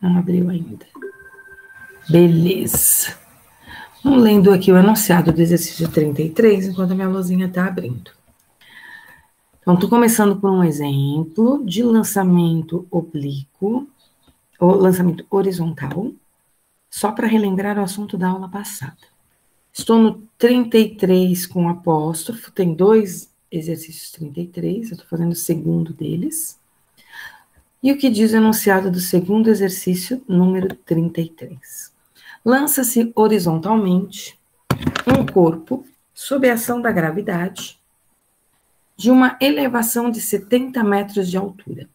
Não abriu ainda. Beleza. Vamos lendo aqui o enunciado do exercício 33, enquanto a minha luzinha está abrindo. Então, estou começando por um exemplo de lançamento oblíquo, ou lançamento horizontal, só para relembrar o assunto da aula passada. Estou no 33 com apóstrofo, tem 2 exercícios 33, eu estou fazendo o segundo deles. E o que diz o enunciado do segundo exercício, número 33? Lança-se horizontalmente um corpo sob a ação da gravidade de uma elevação de 70 metros de altura.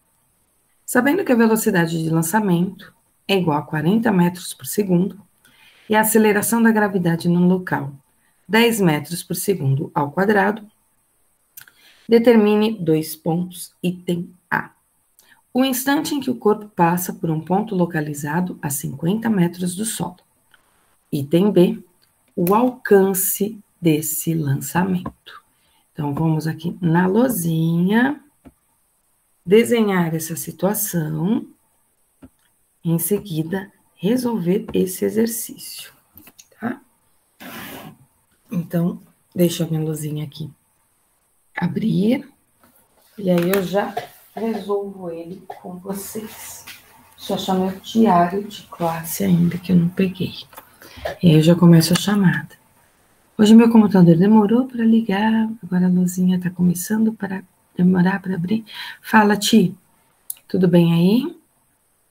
Sabendo que a velocidade de lançamento é igual a 40 metros por segundo e a aceleração da gravidade no local 10 metros por segundo ao quadrado, determine 2 pontos, item A. O instante em que o corpo passa por um ponto localizado a 50 metros do solo. Item B, o alcance desse lançamento. Então, vamos aqui na lousinha, desenhar essa situação, em seguida, resolver esse exercício, tá? Então, deixa a minha luzinha aqui abrir, e aí eu já resolvo ele com vocês. Deixa eu achar meu diário de classe ainda, que eu não peguei. E aí eu já começo a chamada. Hoje meu computador demorou para ligar, agora a luzinha está começando para demorar para abrir. Fala, Ti, tudo bem aí?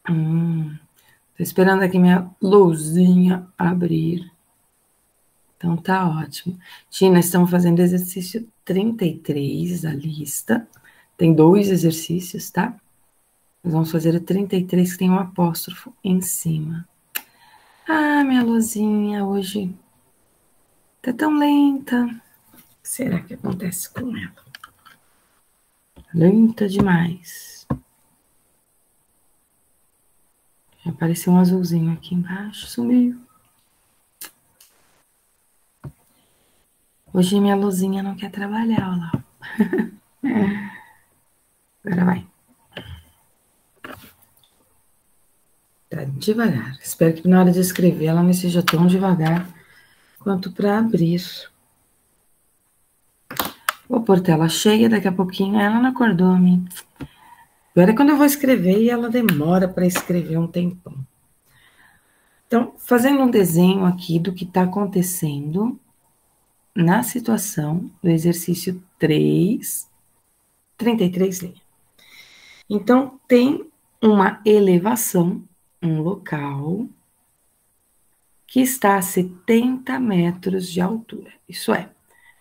Tô esperando aqui minha luzinha abrir. Então tá ótimo. Ti, nós estamos fazendo exercício 33 da lista. Tem 2 exercícios, tá? Nós vamos fazer o 33 que tem um apóstrofo em cima. Ah, minha luzinha hoje tá tão lenta. O que será que acontece com ela? Lenta demais. Apareceu um azulzinho aqui embaixo, sumiu. Hoje minha luzinha não quer trabalhar, olha lá. Agora vai. Tá devagar. Espero que na hora de escrever ela não seja tão devagar quanto para abrir. Vou pôr tela cheia, daqui a pouquinho ela não acordou a mim. Agora é quando eu vou escrever e ela demora para escrever um tempão. Então, fazendo um desenho aqui do que está acontecendo na situação do exercício 3, 33 linha. Então, tem uma elevação, um local, que está a 70 metros de altura. Isso é,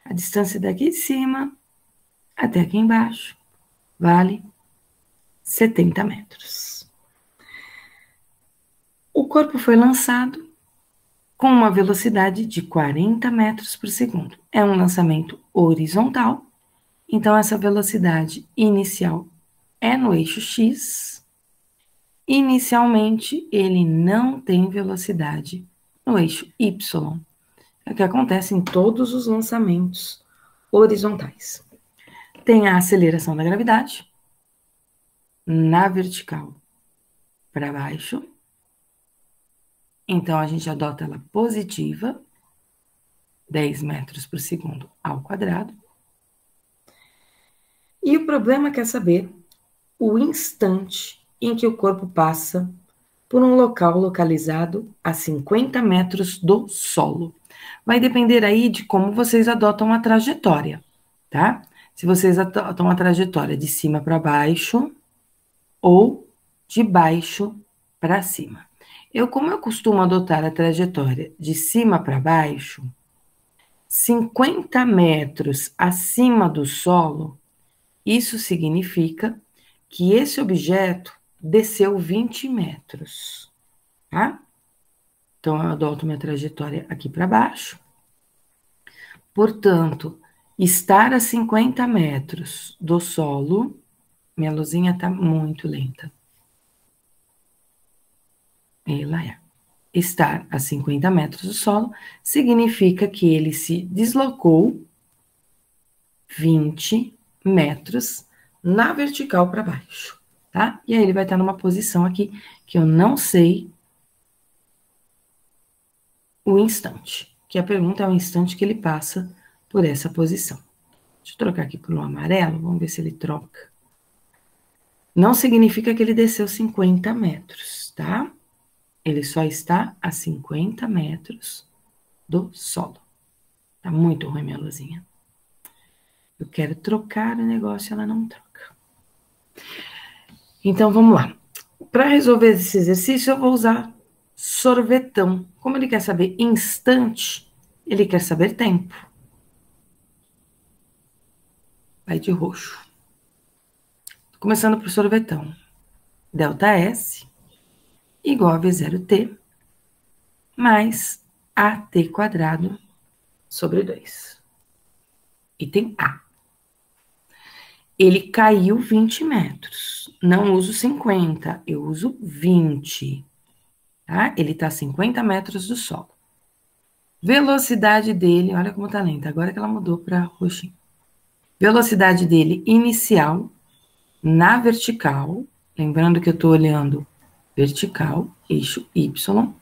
a distância daqui de cima até aqui embaixo vale 70 metros. O corpo foi lançado com uma velocidade de 40 metros por segundo. É um lançamento horizontal, então essa velocidade inicial é no eixo X. Inicialmente, ele não tem velocidade no eixo Y. É o que acontece em todos os lançamentos horizontais. Tem a aceleração da gravidade na vertical para baixo. Então, a gente adota ela positiva, 10 metros por segundo ao quadrado. E o problema quer saber o instante em que o corpo passa por um local localizado a 50 metros do solo. Vai depender aí de como vocês adotam a trajetória, tá? Se vocês adotam a trajetória de cima para baixo ou de baixo para cima. Como eu costumo adotar a trajetória de cima para baixo, 50 metros acima do solo, isso significa que esse objeto desceu 20 metros, tá? Então, eu adoto minha trajetória aqui para baixo. Portanto, estar a 50 metros do solo, minha luzinha está muito lenta. Ela é. Estar a 50 metros do solo significa que ele se deslocou 20 metros na vertical para baixo, tá? E aí ele vai estar numa posição aqui que eu não sei o instante, que a pergunta é o instante que ele passa por essa posição. Deixa eu trocar aqui para o amarelo, vamos ver se ele troca. Não significa que ele desceu 50 metros, tá? Ele só está a 50 metros do solo. Tá muito ruim minha luzinha. Eu quero trocar o negócio, ela não troca. Então, vamos lá. Para resolver esse exercício, eu vou usar sorvetão. Como ele quer saber instante, ele quer saber tempo. Vai de roxo. Começando por sorvetão. ΔS igual a V0T mais AT² sobre 2. Item A. Ele caiu 20 metros. Não uso 50, eu uso 20. Tá? Ele está a 50 metros do solo. Velocidade dele, olha como tá lenta, agora que ela mudou para roxinho. Velocidade dele inicial na vertical, lembrando que eu estou olhando vertical, eixo Y.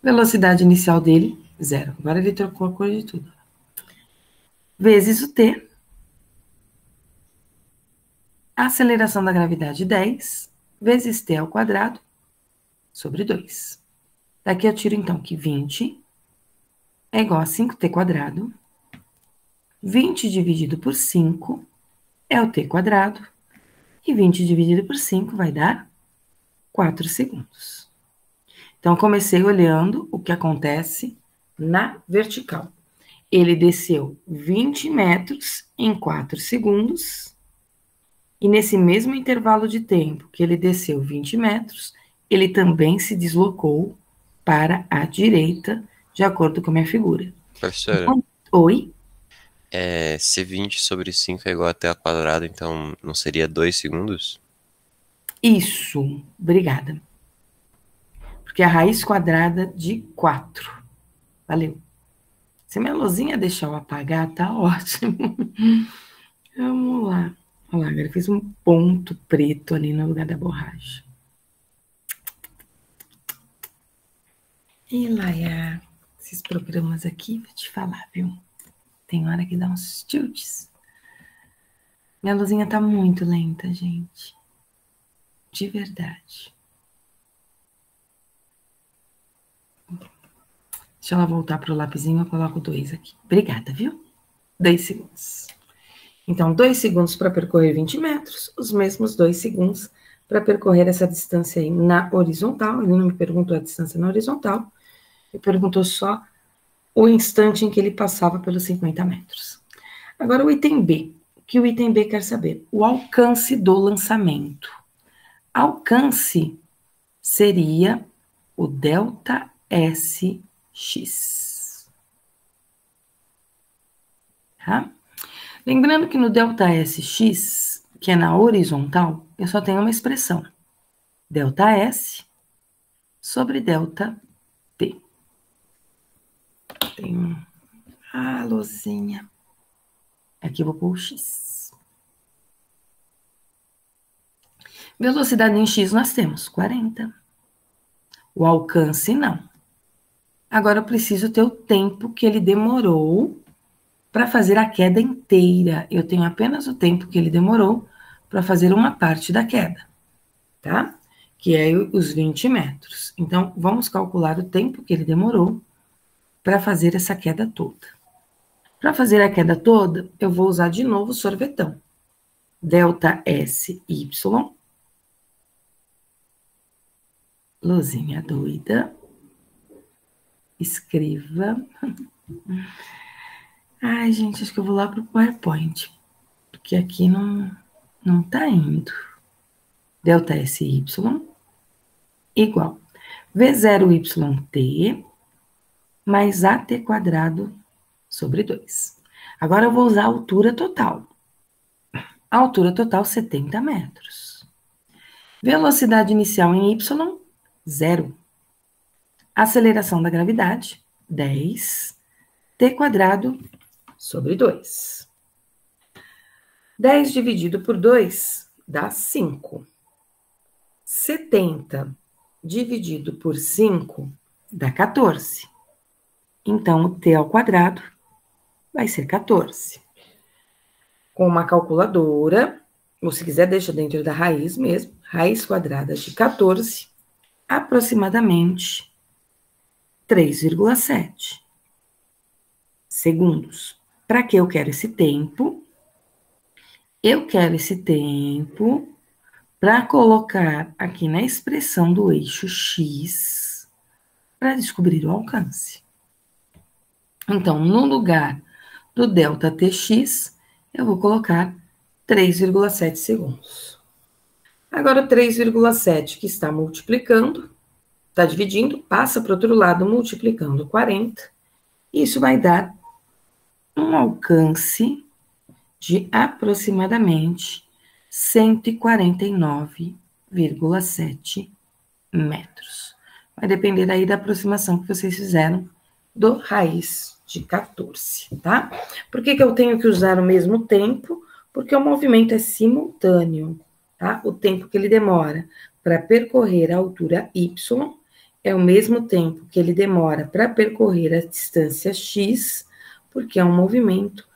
Velocidade inicial dele, 0. Agora ele trocou a cor de tudo. Vezes o T. Aceleração da gravidade, 10, vezes T² sobre 2. Daqui eu tiro, então, que 20 é igual a 5T². 20 dividido por 5 é o T². E 20 dividido por 5 vai dar 4 segundos. Então, comecei olhando o que acontece na vertical. Ele desceu 20 metros em 4 segundos. E nesse mesmo intervalo de tempo que ele desceu 20 metros, ele também se deslocou para a direita, de acordo com a minha figura. Professora, Então, oi? se 20 sobre 5 é igual a T², então não seria 2 segundos? Isso, obrigada. Porque a raiz quadrada de 4. Valeu. Se minha luzinha deixar eu apagar, tá ótimo. Vamos lá. Olha lá, agora eu fiz um ponto preto ali no lugar da borracha. E Laia, esses programas aqui, vou te falar, viu? Tem hora que dá uns tilts. Minha luzinha tá muito lenta, gente. De verdade. Deixa ela voltar pro lapisinho, eu coloco 2 aqui. Obrigada, viu? 2 segundos. Então, 2 segundos para percorrer 20 metros, os mesmos 2 segundos para percorrer essa distância aí na horizontal. Ele não me perguntou a distância na horizontal, ele perguntou só o instante em que ele passava pelos 50 metros. Agora, o item B. O que o item B quer saber? O alcance do lançamento. Alcance seria o ΔSx. Tá? Lembrando que no ΔSx, que é na horizontal, eu só tenho uma expressão. ΔS sobre ΔT. Tem a luzinha. Aqui eu vou pôr o x. Velocidade em x nós temos 40. O alcance não. Agora eu preciso ter o tempo que ele demorou para fazer a queda inteira. Eu tenho apenas o tempo que ele demorou para fazer uma parte da queda, tá? Que é os 20 metros. Então, vamos calcular o tempo que ele demorou para fazer essa queda toda. Para fazer a queda toda, eu vou usar de novo o sorvetão. ΔSy. Luzinha doida. Escreva. Ai, gente, acho que eu vou lá pro PowerPoint. Porque aqui não tá indo. ΔSy igual V0YT mais AT² sobre 2. Agora eu vou usar a altura total. A altura total, 70 metros. Velocidade inicial em Y, 0. Aceleração da gravidade, 10. T² sobre 2. 10 dividido por 2 dá 5. 70 dividido por 5 dá 14. Então, o t ao quadrado vai ser 14. Com uma calculadora, ou se quiser, deixa dentro da raiz mesmo, raiz quadrada de 14, aproximadamente 3,7 segundos. Para que eu quero esse tempo? Eu quero esse tempo para colocar aqui na expressão do eixo x para descobrir o alcance. Então, no lugar do delta tx, eu vou colocar 3,7 segundos. Agora, o 3,7 que está multiplicando, está dividindo, passa para o outro lado, multiplicando 40. Isso vai dar um alcance de aproximadamente 149,7 metros. Vai depender aí da aproximação que vocês fizeram do raiz de 14, tá? Por que eu tenho que usar o mesmo tempo? Porque o movimento é simultâneo, tá? O tempo que ele demora para percorrer a altura y é o mesmo tempo que ele demora para percorrer a distância x, porque é um movimento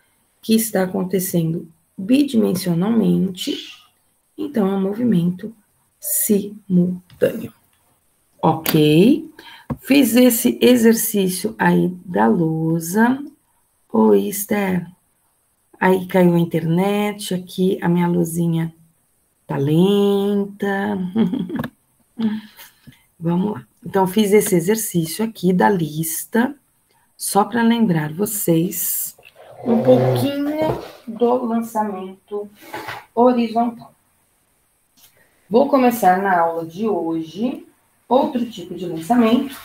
que está acontecendo bidimensionalmente, então é um movimento simultâneo. Ok? Fiz esse exercício aí da lousa. Oi, Esther. Aí caiu a internet, aqui a minha luzinha tá lenta. Vamos lá. Então, fiz esse exercício aqui da lista, só para lembrar vocês um pouquinho do lançamento horizontal. Vou começar na aula de hoje outro tipo de lançamento,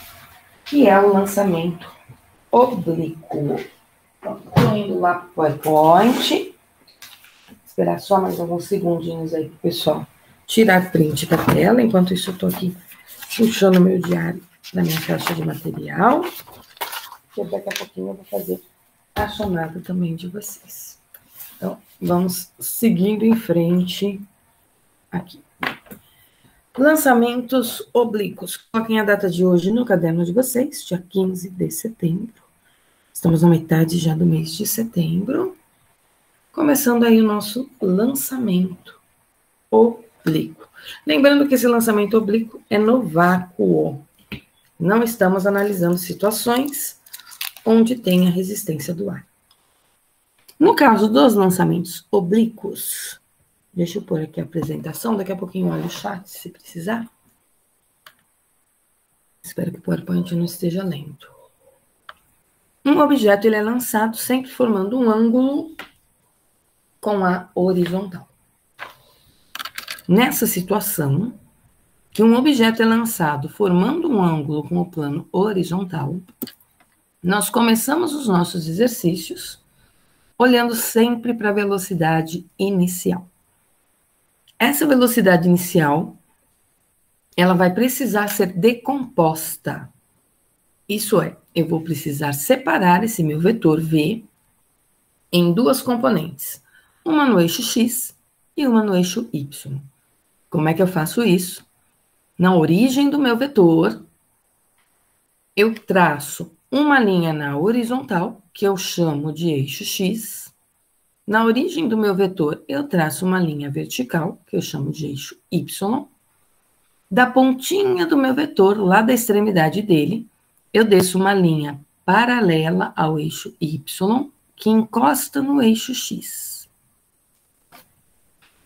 que é o lançamento oblíquo. Estou indo lá para o PowerPoint. Esperar só mais alguns segundinhos aí para o pessoal tirar print da tela. Enquanto isso, eu estou aqui puxando meu diário da minha caixa de material. Que daqui a pouquinho eu vou fazer a chamada também de vocês. Então, vamos seguindo em frente aqui. Lançamentos oblíquos. Coloquem a data de hoje no caderno de vocês, dia 15 de setembro. Estamos na metade já do mês de setembro. Começando aí o nosso lançamento oblíquo. Lembrando que esse lançamento oblíquo é no vácuo. Não estamos analisando situações onde tem a resistência do ar. No caso dos lançamentos oblíquos, deixa eu pôr aqui a apresentação, daqui a pouquinho eu olho o chat, se precisar. Espero que o PowerPoint não esteja lento. Um objeto ele é lançado sempre formando um ângulo com a horizontal. Nessa situação, que um objeto é lançado formando um ângulo com o plano horizontal, nós começamos os nossos exercícios olhando sempre para a velocidade inicial. Essa velocidade inicial, ela vai precisar ser decomposta. Isso é, eu vou precisar separar esse meu vetor V em duas componentes, uma no eixo X e uma no eixo Y. Como é que eu faço isso? Na origem do meu vetor, eu traço uma linha na horizontal, que eu chamo de eixo X. Na origem do meu vetor, eu traço uma linha vertical, que eu chamo de eixo Y. Da pontinha do meu vetor, lá da extremidade dele, eu desço uma linha paralela ao eixo Y, que encosta no eixo X.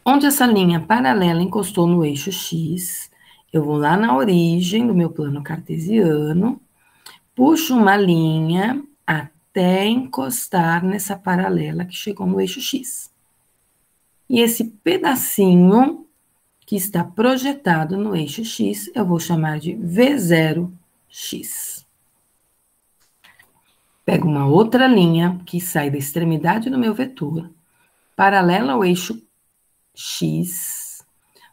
Onde essa linha paralela encostou no eixo X, eu vou lá na origem do meu plano cartesiano, puxo uma linha até encostar nessa paralela que chegou no eixo X. E esse pedacinho que está projetado no eixo X, eu vou chamar de V0X. Pego uma outra linha que sai da extremidade do meu vetor, paralela ao eixo X,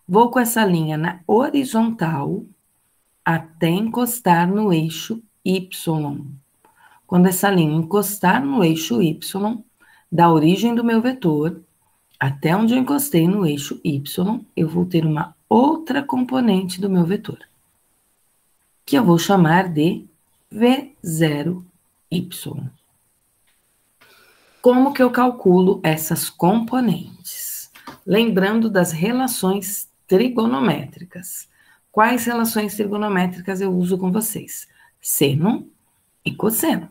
vou com essa linha na horizontal até encostar no eixo Y. Quando essa linha encostar no eixo Y, da origem do meu vetor até onde eu encostei no eixo Y, eu vou ter uma outra componente do meu vetor, que eu vou chamar de V0Y. Como que eu calculo essas componentes? Lembrando das relações trigonométricas. Quais relações trigonométricas eu uso com vocês? Seno e cosseno.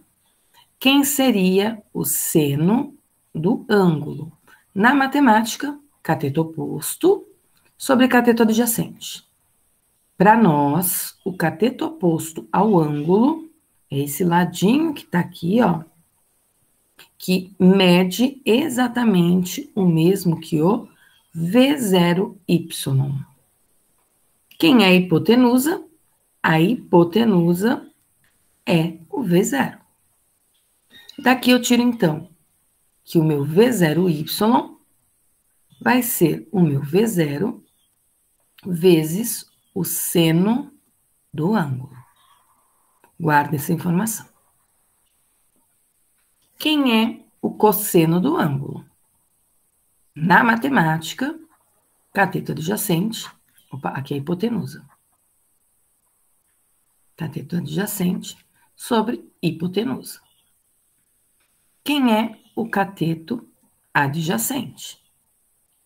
Quem seria o seno do ângulo? Na matemática, cateto oposto sobre cateto adjacente. Para nós, o cateto oposto ao ângulo é esse ladinho que está aqui, ó, que mede exatamente o mesmo que o V0Y. Quem é a hipotenusa? A hipotenusa é o V0. Daqui eu tiro, então, que o meu V0Y vai ser o meu V0 vezes o seno do ângulo. Guarda essa informação. Quem é o cosseno do ângulo? Na matemática, cateto adjacente, aqui é a hipotenusa. Cateto adjacente sobre hipotenusa. Quem é o cateto adjacente?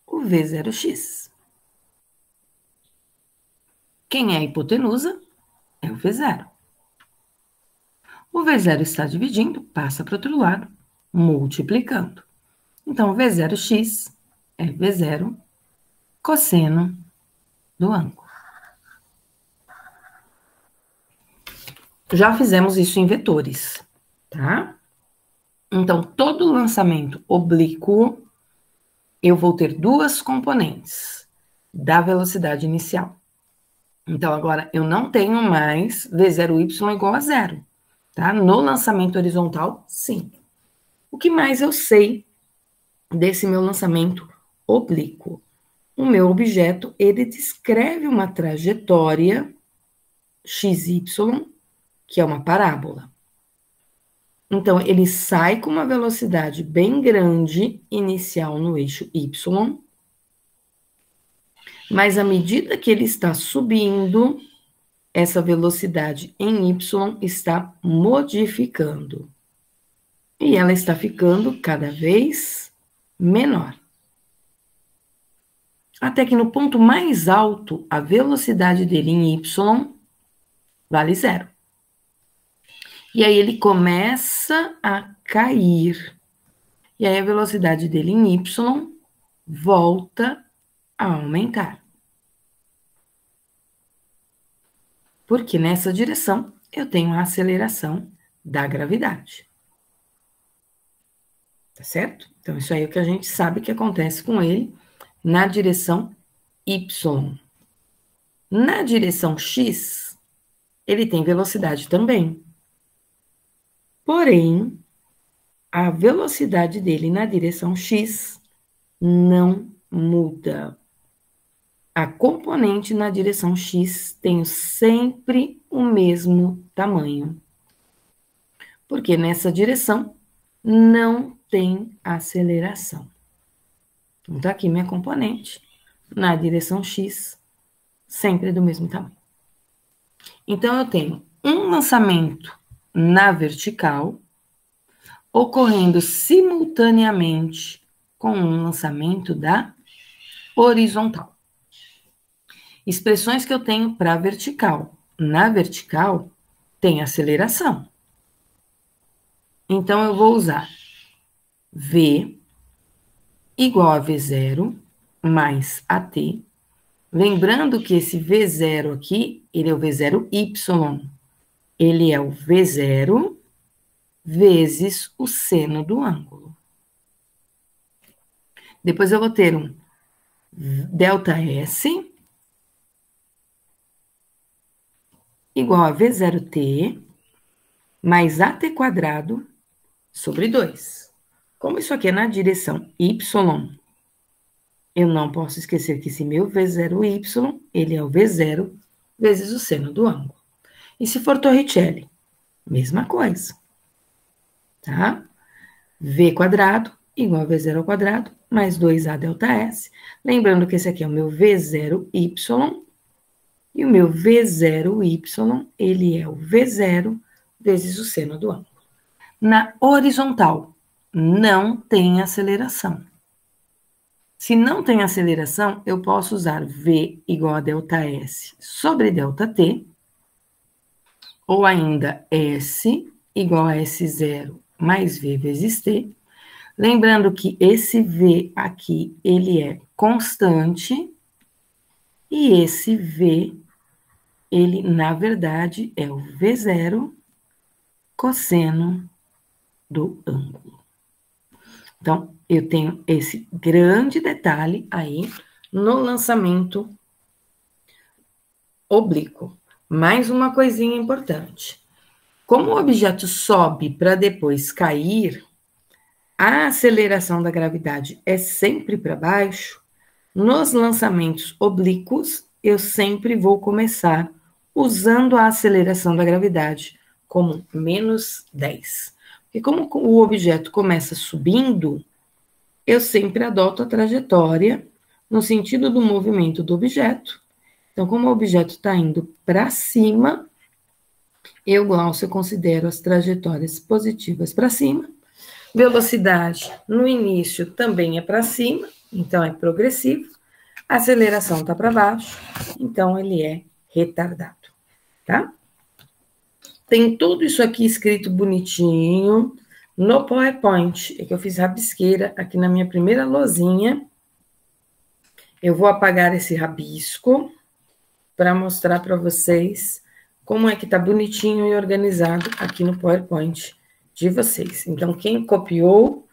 O V0x. Quem é a hipotenusa? É o V0. O V0 está dividindo, passa para o outro lado, multiplicando. Então, V0x é V0 cosseno do ângulo. Já fizemos isso em vetores, tá? Então, todo lançamento oblíquo, eu vou ter duas componentes da velocidade inicial. Então, agora, eu não tenho mais V0y igual a zero, tá? No lançamento horizontal, sim. O que mais eu sei desse meu lançamento oblíquo? O meu objeto, ele descreve uma trajetória XY, que é uma parábola. Então, ele sai com uma velocidade bem grande, inicial no eixo Y, mas à medida que ele está subindo, essa velocidade em Y está modificando. E ela está ficando cada vez menor. Até que no ponto mais alto, a velocidade dele em Y vale zero. E aí ele começa a cair. E aí a velocidade dele em Y volta a aumentar. Porque nessa direção eu tenho a aceleração da gravidade. Tá certo? Então, isso aí é o que a gente sabe que acontece com ele na direção Y. Na direção X, ele tem velocidade também. Porém, a velocidade dele na direção X não muda. A componente na direção X tem sempre o mesmo tamanho. Porque nessa direção não tem aceleração. Então, tá aqui minha componente na direção X, sempre do mesmo tamanho. Então, eu tenho um lançamento na vertical, ocorrendo simultaneamente com um lançamento da horizontal. Expressões que eu tenho para vertical. Na vertical, tem aceleração. Então, eu vou usar V igual a V0 mais AT. Lembrando que esse V0 aqui, ele é o V0Y. Ele é o V0 vezes o seno do ângulo. Depois eu vou ter um ΔS igual a V0t mais AT quadrado sobre 2. Como isso aqui é na direção Y, eu não posso esquecer que esse meu V0y, ele é o V0 vezes o seno do ângulo. E se for Torricelli? Mesma coisa. Tá? V quadrado igual a V0 ao quadrado mais 2A delta S. Lembrando que esse aqui é o meu V0Y, e o meu V0Y, ele é o V0 vezes o seno do ângulo. Na horizontal, não tem aceleração. Se não tem aceleração, eu posso usar V igual a delta S sobre delta T, ou ainda S igual a S0 mais V vezes T. Lembrando que esse V aqui, ele é constante, e esse V, ele, na verdade, é o V0 cosseno do ângulo. Então, eu tenho esse grande detalhe aí no lançamento oblíquo. Mais uma coisinha importante. Como o objeto sobe para depois cair, a aceleração da gravidade é sempre para baixo. Nos lançamentos oblíquos, eu sempre vou começar usando a aceleração da gravidade como menos 10. Porque como o objeto começa subindo, eu sempre adoto a trajetória no sentido do movimento do objeto. Então, como o objeto está indo para cima, eu, Glaucia, considero as trajetórias positivas para cima. Velocidade, no início, também é para cima, então é progressivo. A aceleração está para baixo, então ele é retardado, tá? Tem tudo isso aqui escrito bonitinho no PowerPoint, é que eu fiz rabisqueira aqui na minha primeira lousinha. Eu vou apagar esse rabisco para mostrar para vocês como é que tá bonitinho e organizado aqui no PowerPoint de vocês. Então, quem copiou,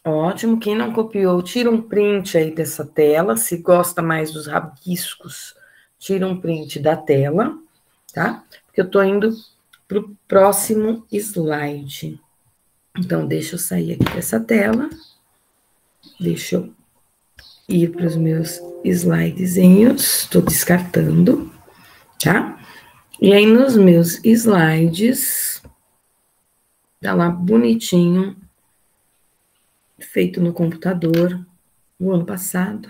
ótimo. Quem não copiou, tira um print aí dessa tela. Se gosta mais dos rabiscos, tira um print da tela, tá? Porque eu tô indo pro próximo slide. Então, deixa eu sair aqui dessa tela. Deixa eu ir para os meus slidezinhos. Estou descartando, tá? E aí, nos meus slides, tá lá bonitinho, feito no computador, o ano passado.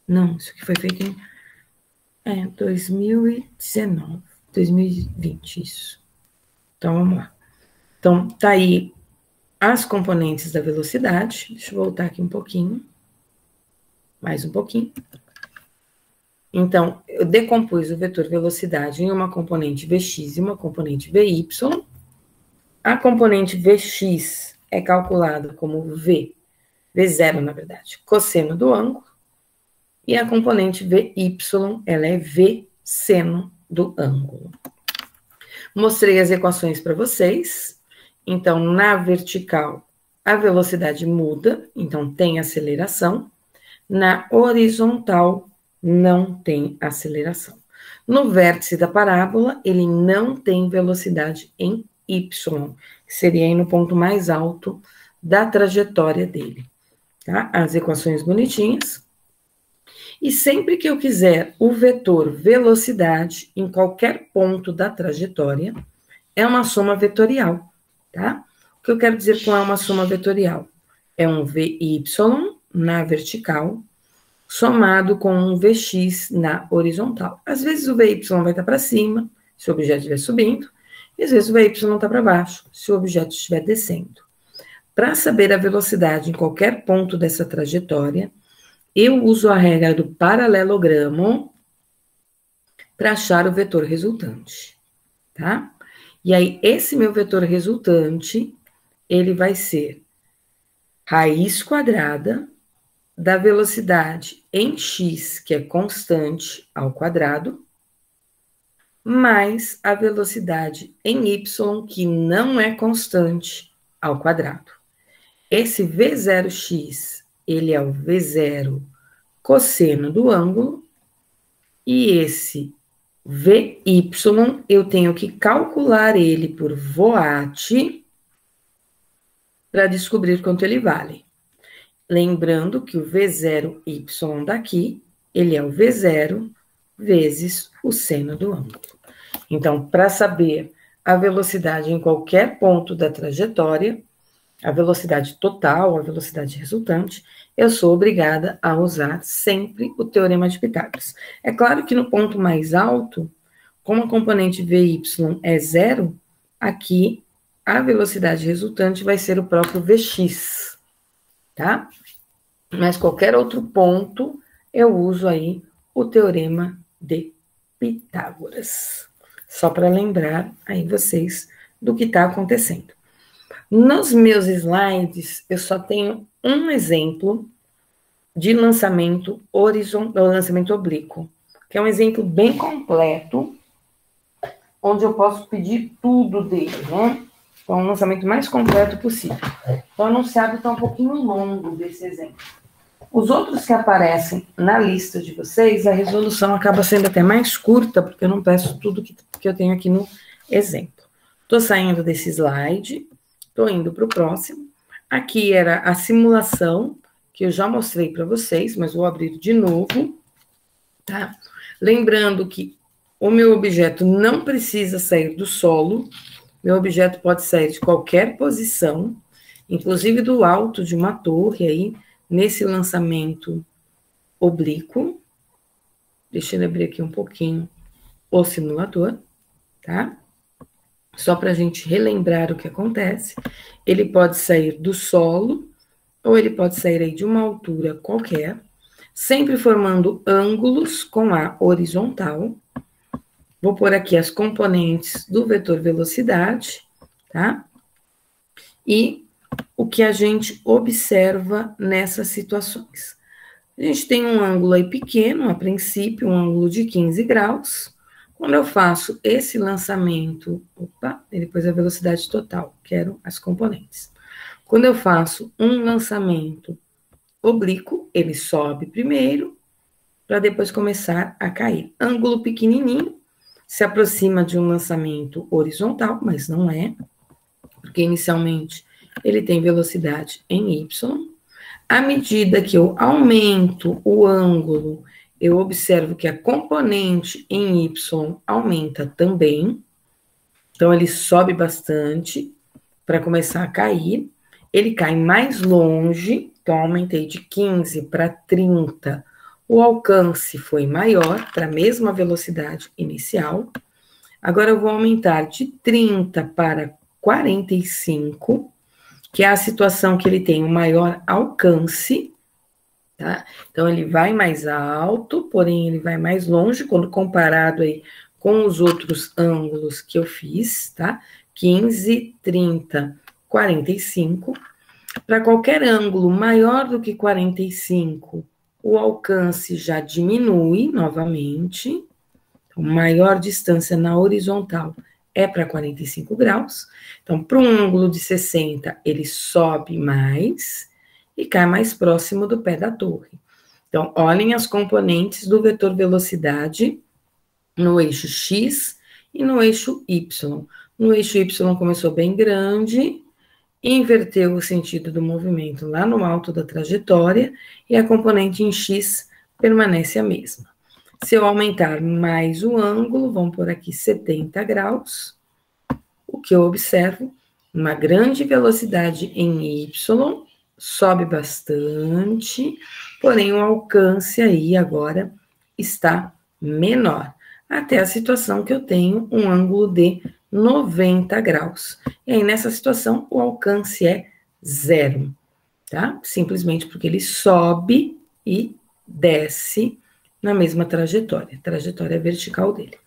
Não, isso aqui foi feito em 2019, 2020, isso. Então, vamos lá. Então, tá aí as componentes da velocidade. Deixa eu voltar aqui um pouquinho. Mais um pouquinho. Então, eu decompus o vetor velocidade em uma componente Vx e uma componente Vy. A componente Vx é calculada como V0, na verdade, cosseno do ângulo. E a componente Vy, ela é V seno do ângulo. Mostrei as equações para vocês. Então, na vertical, a velocidade muda, então tem aceleração. Na horizontal, não tem aceleração. No vértice da parábola, ele não tem velocidade em y, que seria aí no ponto mais alto da trajetória dele. Tá? As equações bonitinhas. E sempre que eu quiser o vetor velocidade em qualquer ponto da trajetória, é uma soma vetorial, tá? O que eu quero dizer com é uma soma vetorial? É um Vy na vertical, somado com um Vx na horizontal. Às vezes o Vy vai estar para cima, se o objeto estiver subindo, e às vezes o Vy está para baixo, se o objeto estiver descendo. Para saber a velocidade em qualquer ponto dessa trajetória, eu uso a regra do paralelogramo para achar o vetor resultante, tá? E aí, esse meu vetor resultante, ele vai ser raiz quadrada da velocidade em x, que é constante, ao quadrado, mais a velocidade em y, que não é constante, ao quadrado. Esse V0x, ele é o V0 cosseno do ângulo, e esse Vy, eu tenho que calcular ele por Voat para descobrir quanto ele vale. Lembrando que o V0y daqui, ele é o V0 vezes o seno do ângulo. Então, para saber a velocidade em qualquer ponto da trajetória, a velocidade total, a velocidade resultante, eu sou obrigada a usar sempre o teorema de Pitágoras. É claro que no ponto mais alto, como a componente Vy é zero, aqui a velocidade resultante vai ser o próprio Vx, tá? Mas qualquer outro ponto, eu uso aí o teorema de Pitágoras. Só para lembrar aí vocês do que está acontecendo. Nos meus slides, eu só tenho um exemplo de lançamento horizontal, lançamento oblíquo, que é um exemplo bem completo, onde eu posso pedir tudo dele, né? Então, o lançamento mais completo possível. Então, o enunciado está um pouquinho longo desse exemplo. Os outros que aparecem na lista de vocês, a resolução acaba sendo até mais curta, porque eu não peço tudo que eu tenho aqui no exemplo. Estou saindo desse slide, estou indo para o próximo. Aqui era a simulação, que eu já mostrei para vocês, mas vou abrir de novo, tá? Lembrando que o meu objeto não precisa sair do solo, meu objeto pode sair de qualquer posição, inclusive do alto de uma torre aí, nesse lançamento oblíquo. Deixa eu abrir aqui um pouquinho o simulador, tá? Só para a gente relembrar o que acontece. Ele pode sair do solo, ou ele pode sair aí de uma altura qualquer, sempre formando ângulos com a horizontal. Vou pôr aqui as componentes do vetor velocidade, tá? E o que a gente observa nessas situações. A gente tem um ângulo aí pequeno, a princípio, um ângulo de 15 graus. Quando eu faço esse lançamento, e depois a velocidade total, quero as componentes. Quando eu faço um lançamento oblíquo, ele sobe primeiro, para depois começar a cair. Ângulo pequenininho, se aproxima de um lançamento horizontal, mas não é, porque inicialmente ele tem velocidade em y. À medida que eu aumento o ângulo, eu observo que a componente em y aumenta também. Então, ele sobe bastante para começar a cair. Ele cai mais longe, então aumentei de 15 para 30. O alcance foi maior, para a mesma velocidade inicial. Agora eu vou aumentar de 30 para 45, que é a situação que ele tem o maior alcance, tá? Então, ele vai mais alto, porém ele vai mais longe, quando comparado aí com os outros ângulos que eu fiz, tá? 15, 30, 45. Para qualquer ângulo maior do que 45, o alcance já diminui novamente. Então, maior distância na horizontal é para 45 graus. Então, para um ângulo de 60, ele sobe mais e cai mais próximo do pé da torre. Então, olhem as componentes do vetor velocidade no eixo X e no eixo Y. No eixo Y começou bem grande, inverteu o sentido do movimento lá no alto da trajetória e a componente em X permanece a mesma. Se eu aumentar mais o ângulo, vamos por aqui 70 graus, o que eu observo? Uma grande velocidade em Y, sobe bastante, porém o alcance aí agora está menor, até a situação que eu tenho um ângulo de 90 graus. E aí, nessa situação, o alcance é zero, tá? Simplesmente porque ele sobe e desce na mesma trajetória vertical dele.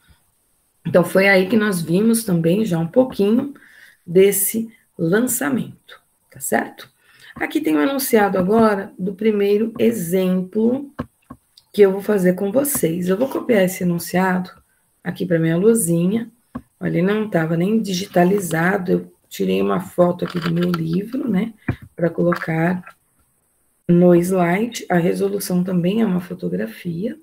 Então, foi aí que nós vimos também já um pouquinho desse lançamento, tá certo? Aqui tem um enunciado agora do primeiro exemplo que eu vou fazer com vocês. Eu vou copiar esse enunciado aqui para minha luzinha. Olha, ele não estava nem digitalizado, eu tirei uma foto aqui do meu livro, né, para colocar no slide. A resolução também é uma fotografia.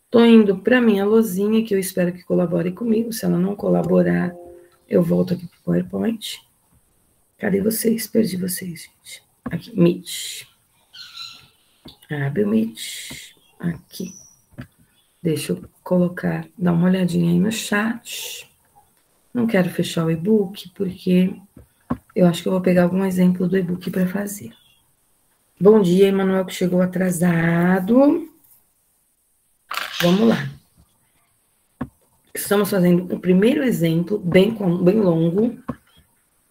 Estou indo para minha luzinha, que eu espero que colabore comigo. Se ela não colaborar, eu volto aqui para o PowerPoint. Cadê vocês? Perdi vocês, gente. Aqui, Meet. Abre o Meet. Aqui. Deixa eu colocar, dar uma olhadinha aí no chat. Não quero fechar o e-book, porque Eu acho que eu vou pegar algum exemplo do e-book para fazer. Bom dia, Emanuel, que chegou atrasado. Vamos lá. Estamos fazendo o primeiro exemplo, bem longo,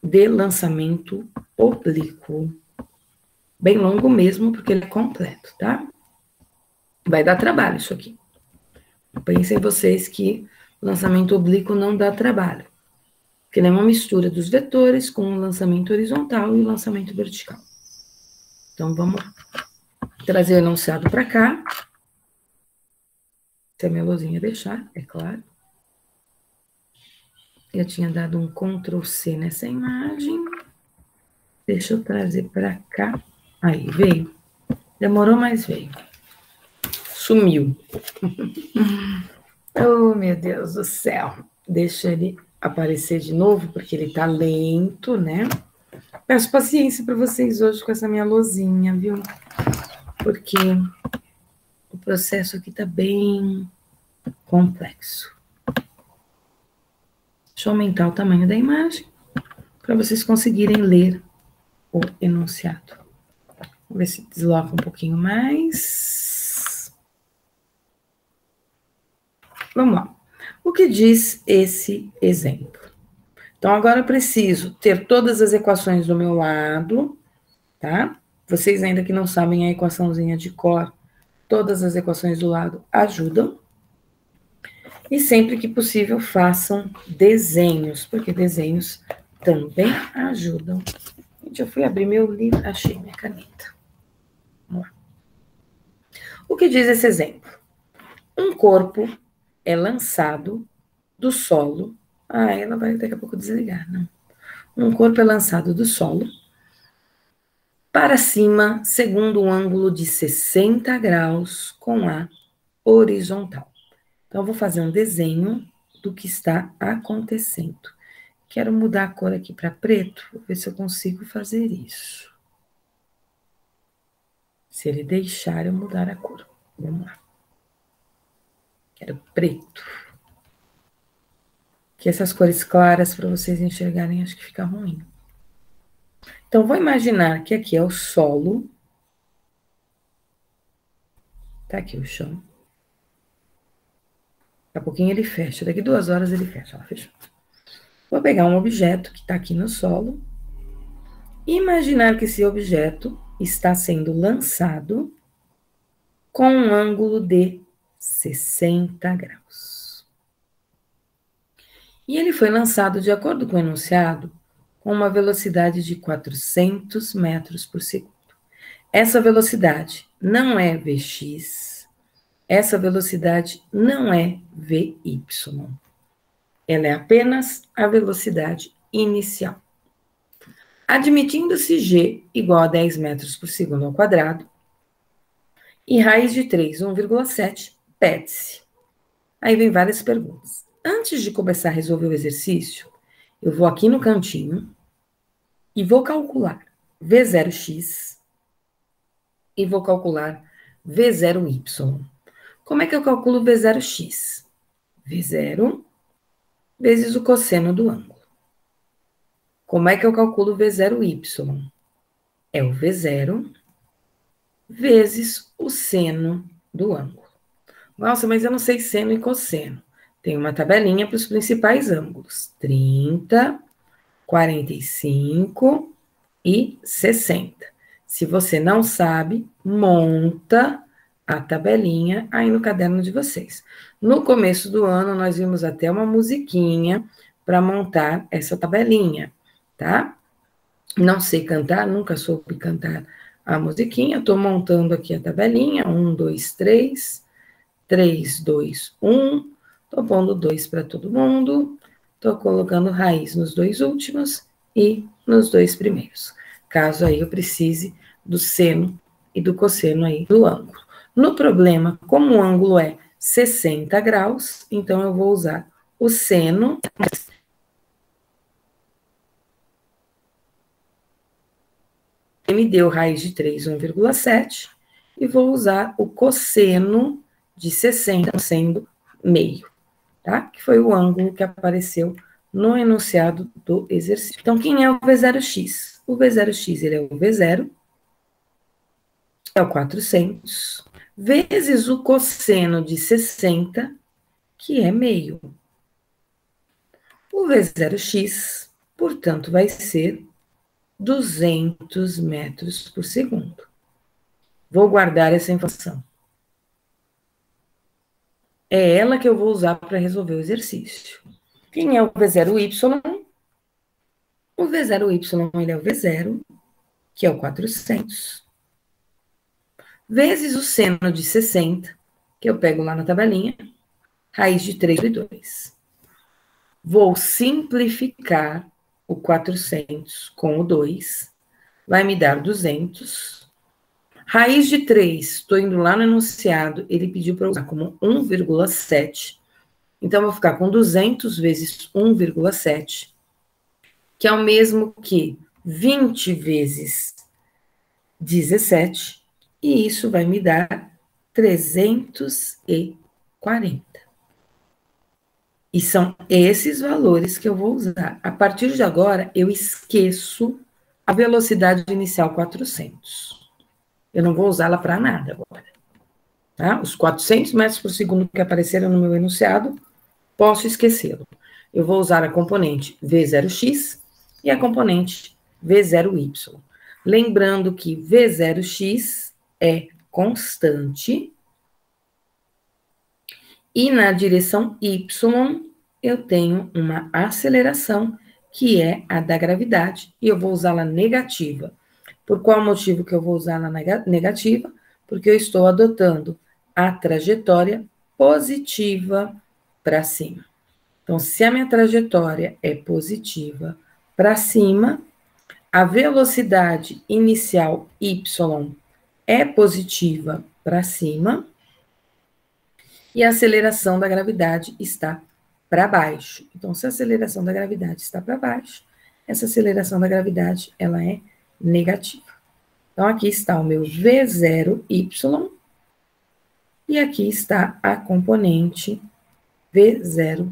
de lançamento oblíquo. Bem longo mesmo, porque ele é completo, tá? Vai dar trabalho isso aqui. Pensem vocês que lançamento oblíquo não dá trabalho, porque ele é uma mistura dos vetores com o lançamento horizontal e o lançamento vertical. Então, vamos trazer o enunciado para cá. Se a minha luzinha deixar, é claro. Eu tinha dado um Ctrl C nessa imagem. Deixa eu trazer para cá. Aí, veio. Demorou, mas veio. Sumiu. Oh, meu Deus do céu. Deixa ele aparecer de novo, porque ele tá lento, né? Peço paciência para vocês hoje com essa minha luzinha, viu? Porque o processo aqui tá bem complexo. Deixa eu aumentar o tamanho da imagem para vocês conseguirem ler o enunciado. Vamos ver se desloca um pouquinho mais. Vamos lá. O que diz esse exemplo? Então, agora eu preciso ter todas as equações do meu lado, tá? Vocês ainda que não sabem a equaçãozinha de cor, todas as equações do lado ajudam. E sempre que possível, façam desenhos, porque desenhos também ajudam. Gente, eu fui abrir meu livro, achei minha caneta. Vamos lá. O que diz esse exemplo? Um corpo é lançado do solo. Ah, ela vai daqui a pouco desligar, não. Um corpo é lançado do solo para cima, segundo um ângulo de 60 graus com a horizontal. Então, eu vou fazer um desenho do que está acontecendo. Quero mudar a cor aqui para preto, vou ver se eu consigo fazer isso. Se ele deixar eu mudar a cor. Vamos lá. Quero preto. Que essas cores claras, para vocês enxergarem, acho que fica ruim. Então, vou imaginar que aqui é o solo. Tá aqui o chão. Daqui a pouquinho ele fecha. Daqui 2 horas ele fecha. Ó, fechou. Vou pegar um objeto que está aqui no solo. E imaginar que esse objeto está sendo lançado com um ângulo de 60 graus. E ele foi lançado, de acordo com o enunciado, com uma velocidade de 400 metros por segundo. Essa velocidade não é Vx, essa velocidade não é Vy. Ela é apenas a velocidade inicial. Admitindo-se g igual a 10 metros por segundo ao quadrado, e raiz de 3, 1,7, pede-se. Aí vem várias perguntas. Antes de começar a resolver o exercício, eu vou aqui no cantinho e vou calcular V0x e vou calcular V0y. Como é que eu calculo V0x? V0 vezes o cosseno do ângulo. Como é que eu calculo V0y? É o V0 vezes o seno do ângulo. Nossa, mas eu não sei seno e cosseno. Tem uma tabelinha para os principais ângulos. 30, 45 e 60. Se você não sabe, monta a tabelinha aí no caderno de vocês. No começo do ano, nós vimos até uma musiquinha para montar essa tabelinha, tá? Não sei cantar, nunca soube cantar a musiquinha. Estou montando aqui a tabelinha. 1, 2, 3. 3, 2, 1. Estou pondo 2 para todo mundo. Estou colocando raiz nos 2 últimos e nos 2 primeiros. Caso aí eu precise do seno e do cosseno aí do ângulo. No problema, como o ângulo é 60 graus, então eu vou usar o seno. Me deu raiz de 3, 1,7. E vou usar o cosseno de 60 sendo meio, tá? Que foi o ângulo que apareceu no enunciado do exercício. Então, quem é o V0x? O V0x, ele é o V0, é o 400, vezes o cosseno de 60, que é meio. O V0x, portanto, vai ser 200 metros por segundo. Vou guardar essa informação. É ela que eu vou usar para resolver o exercício. Quem é o V0y? O V0y, ele é o V0, que é o 400, vezes o seno de 60, que eu pego lá na tabelinha, raiz de 3 sobre 2. Vou simplificar o 400 com o 2, vai me dar 200. Raiz de 3, estou indo lá no enunciado, ele pediu para usar como 1,7. Então, eu vou ficar com 200 vezes 1,7, que é o mesmo que 20 vezes 17, e isso vai me dar 340. E são esses valores que eu vou usar. A partir de agora, eu esqueço a velocidade inicial 400. Eu não vou usá-la para nada agora. Tá? Os 400 metros por segundo que apareceram no meu enunciado, posso esquecê-lo. Eu vou usar a componente V0x e a componente V0y. Lembrando que V0x é constante e na direção y eu tenho uma aceleração que é a da gravidade e eu vou usá-la negativa. Por qual motivo que eu vou usá-la negativa? Porque eu estou adotando a trajetória positiva para cima. Então, se a minha trajetória é positiva para cima, a velocidade inicial y é positiva para cima e a aceleração da gravidade está para baixo. Então, se a aceleração da gravidade está para baixo, essa aceleração da gravidade ela é negativa. Então, aqui está o meu V0y e aqui está a componente V0x.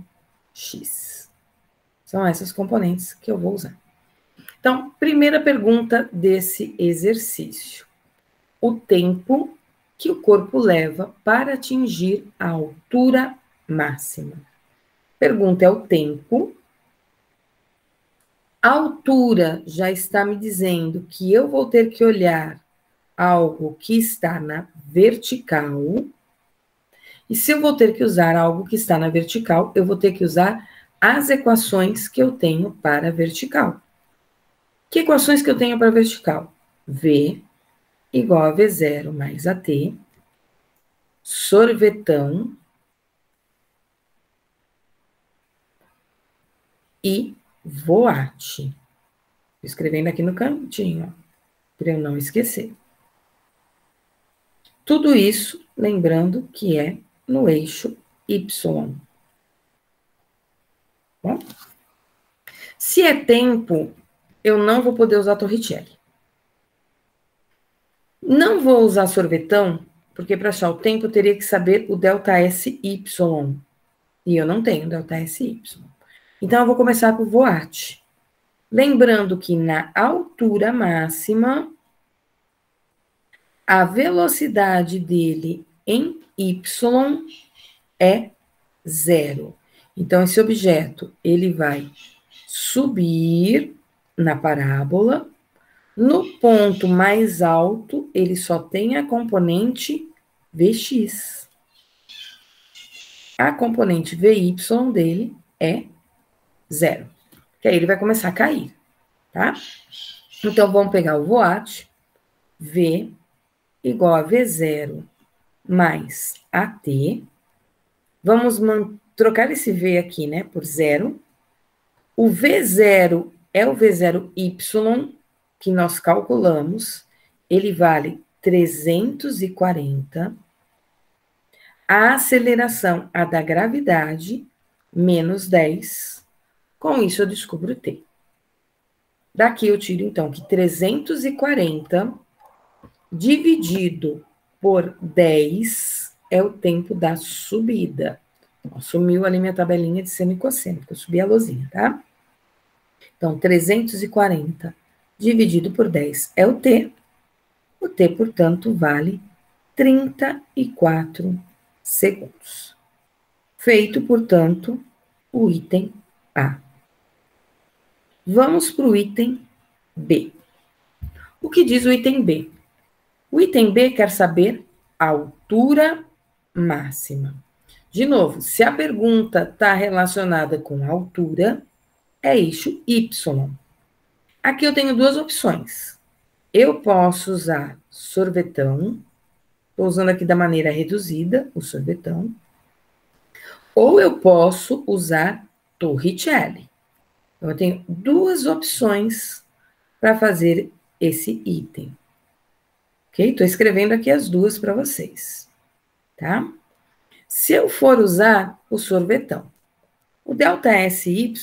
São essas componentes que eu vou usar. Então, primeira pergunta desse exercício. O tempo que o corpo leva para atingir a altura máxima. Pergunta é o tempo. A altura já está me dizendo que eu vou ter que olhar algo que está na vertical. E se eu vou ter que usar algo que está na vertical, eu vou ter que usar as equações que eu tenho para a vertical. Que equações que eu tenho para a vertical? V igual a V0 mais AT, sorvetão e voate. Estou escrevendo aqui no cantinho, para eu não esquecer. Tudo isso, lembrando que é no eixo Y. Bom? Se é tempo, eu não vou poder usar Torricelli. Não vou usar sorvetão, porque para achar o tempo eu teria que saber o ΔSY. E eu não tenho ΔSY. Então, eu vou começar por voate. Lembrando que na altura máxima, a velocidade dele em Y é 0. Então, esse objeto, ele vai subir na parábola. No ponto mais alto, ele só tem a componente Vx. A componente Vy dele é 0. Que aí ele vai começar a cair, tá? Então, vamos pegar o voate. V igual a V0 mais AT. Vamos trocar esse V aqui, né, por 0. O V0 é o V0y que nós calculamos. Ele vale 340. A aceleração, a da gravidade, menos 10. Com isso, eu descubro T. Daqui eu tiro, então, que 340 dividido por 10 é o tempo da subida. Ó, sumiu ali minha tabelinha de seno e cosseno, porque eu subi a lousinha, tá? Então, 340 dividido por 10 é o T. O T, portanto, vale 34 segundos. Feito, portanto, o item A. Vamos para o item B. O que diz o item B? O item B quer saber a altura máxima. De novo, se a pergunta está relacionada com a altura, é eixo Y. Aqui eu tenho duas opções. Eu posso usar sorvetão, estou usando aqui da maneira reduzida, o sorvetão, ou eu posso usar Torricelli. Então, eu tenho duas opções para fazer esse item. Ok? Estou escrevendo aqui as duas para vocês. Tá? Se eu for usar o sorvetão, o ΔSY,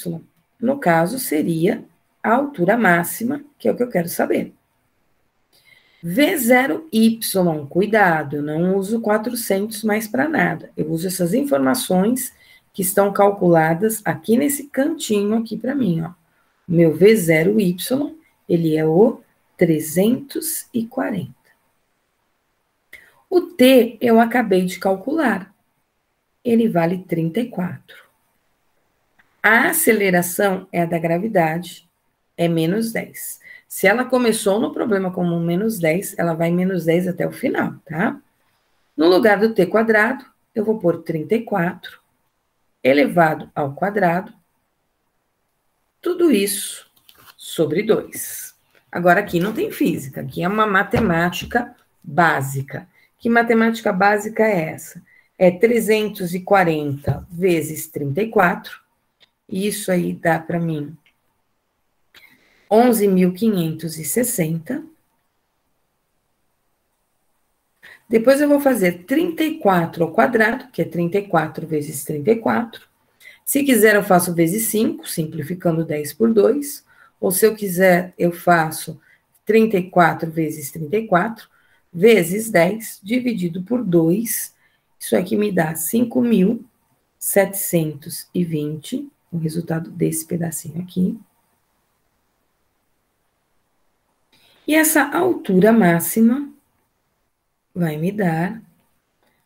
no caso, seria a altura máxima, que é o que eu quero saber. V0Y, cuidado, eu não uso 400 mais para nada. Eu uso essas informações que estão calculadas aqui nesse cantinho aqui para mim, ó. Meu V0Y, ele é o 340. O T eu acabei de calcular. Ele vale 34. A aceleração é a da gravidade, é menos 10. Se ela começou no problema como menos 10, ela vai menos 10 até o final, tá? No lugar do T quadrado, eu vou pôr 34 elevado ao quadrado, tudo isso sobre 2. Agora, aqui não tem física, aqui é uma matemática básica. Que matemática básica é essa? É 340 vezes 34, e isso aí dá para mim 11.560. Depois eu vou fazer 34 ao quadrado, que é 34 vezes 34. Se quiser, eu faço vezes 5, simplificando 10 por 2. Ou se eu quiser, eu faço 34 vezes 34, vezes 10, dividido por 2. Isso aqui me dá 5.720, o resultado desse pedacinho aqui. E essa altura máxima vai me dar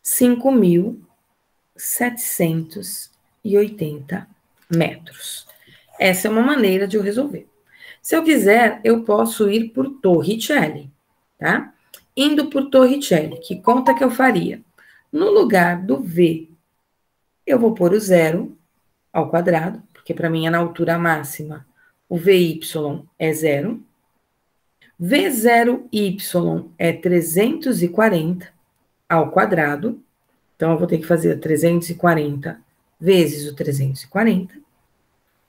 5.780 metros. Essa é uma maneira de eu resolver. Se eu quiser, eu posso ir por Torricelli, tá? Indo por Torricelli, que conta que eu faria? No lugar do V, eu vou pôr o 0 ao quadrado, porque para mim é na altura máxima, o VY é 0. V0Y é 340 ao quadrado. Então, eu vou ter que fazer 340 vezes o 340,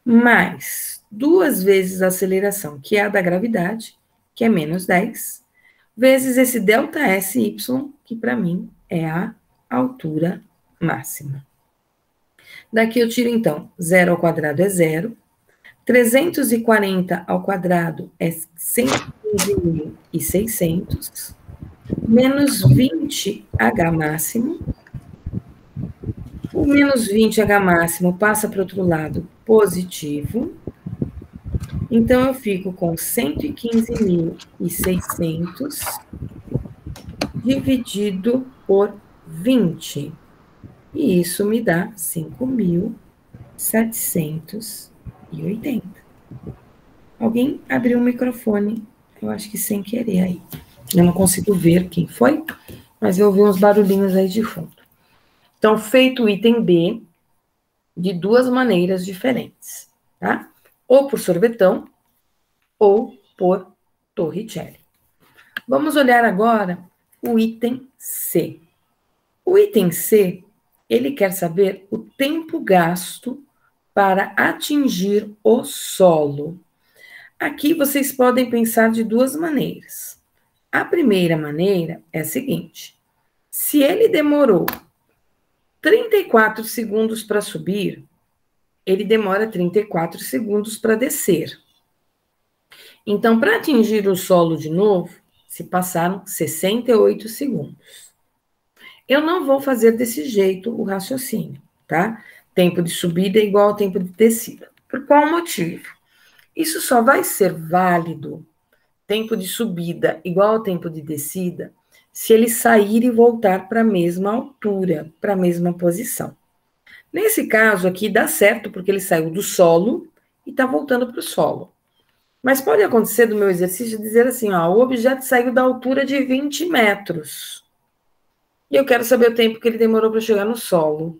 mais 2 vezes a aceleração, que é a da gravidade, que é menos 10, vezes esse ΔSY, que para mim é a altura máxima. Daqui eu tiro, então, 0 ao quadrado é 0, 340 ao quadrado é 115.600, menos 20H máximo. O menos 20H máximo passa para o outro lado positivo. Então, eu fico com 115.600 dividido por 20. E isso me dá 5.780. Alguém abriu o microfone, eu acho que sem querer aí. Eu não consigo ver quem foi, mas eu ouvi uns barulhinhos aí de fundo. Então, feito o item B, de duas maneiras diferentes, tá? Ou por sorvetão, ou por Torricelli. Vamos olhar agora o item C. O item C, ele quer saber o tempo gasto para atingir o solo. Aqui vocês podem pensar de duas maneiras. A primeira maneira é a seguinte: se ele demorou 34 segundos para subir, ele demora 34 segundos para descer. Então, para atingir o solo de novo, se passaram 68 segundos. Eu não vou fazer desse jeito o raciocínio, tá? Tempo de subida é igual ao tempo de descida. Por qual motivo? Isso só vai ser válido, tempo de subida igual ao tempo de descida, se ele sair e voltar para a mesma altura, para a mesma posição. Nesse caso aqui dá certo, porque ele saiu do solo e está voltando para o solo. Mas pode acontecer do meu exercício dizer assim, ó, o objeto saiu da altura de 20 metros. E eu quero saber o tempo que ele demorou para chegar no solo.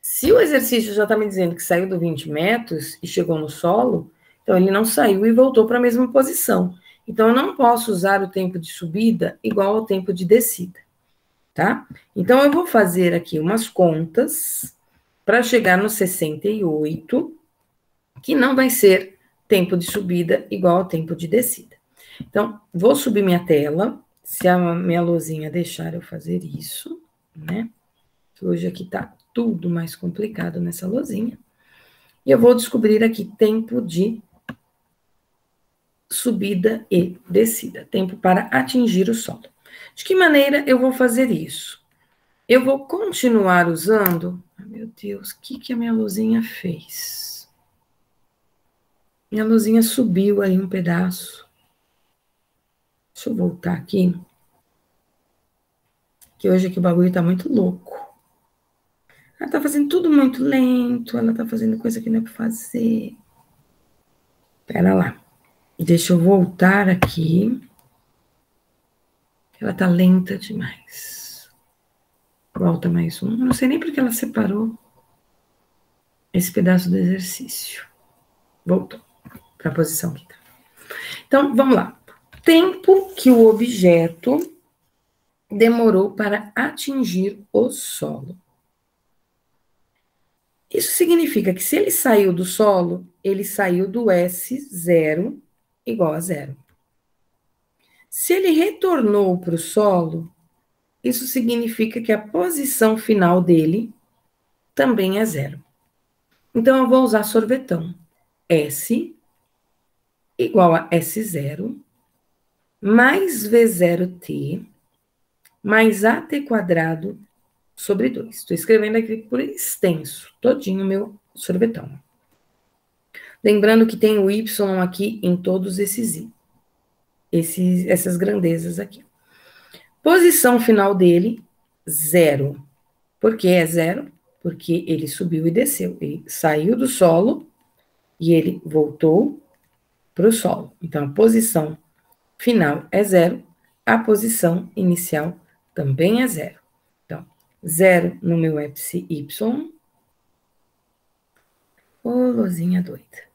Se o exercício já está me dizendo que saiu do 20 metros e chegou no solo, então ele não saiu e voltou para a mesma posição. Então eu não posso usar o tempo de subida igual ao tempo de descida, tá? Então eu vou fazer aqui umas contas para chegar no 68, que não vai ser tempo de subida igual ao tempo de descida. Então, vou subir minha tela, se a minha luzinha deixar eu fazer isso, né? Hoje aqui tá tudo mais complicado nessa luzinha. E eu vou descobrir aqui tempo de subida e descida, tempo para atingir o solo. De que maneira eu vou fazer isso? Eu vou continuar usando... Meu Deus, o que a minha luzinha fez? Minha luzinha subiu aí um pedaço. Deixa eu voltar aqui. Que hoje aqui o bagulho tá muito louco. Ela tá fazendo tudo muito lento, ela tá fazendo coisa que não é pra fazer. Pera lá. Deixa eu voltar aqui. Ela tá lenta demais. Volta mais um. Não sei nem porque ela separou esse pedaço do exercício. Voltou para a posição que tá. Então, vamos lá. Tempo que o objeto demorou para atingir o solo. Isso significa que se ele saiu do solo, ele saiu do S0 igual a zero. Se ele retornou para o solo, isso significa que a posição final dele também é zero. Então, eu vou usar sorvetão. S igual a S0 mais V0t mais AT quadrado sobre 2. Estou escrevendo aqui por extenso, todinho o meu sorvetão. Lembrando que tem o Y aqui em todos essas grandezas aqui. Posição final dele, zero. Por que é zero? Porque ele subiu e desceu. Ele saiu do solo e ele voltou para o solo. Então, a posição final é zero, a posição inicial também é zero. Então, zero no meu epsi Y. Ô, luzinha doida.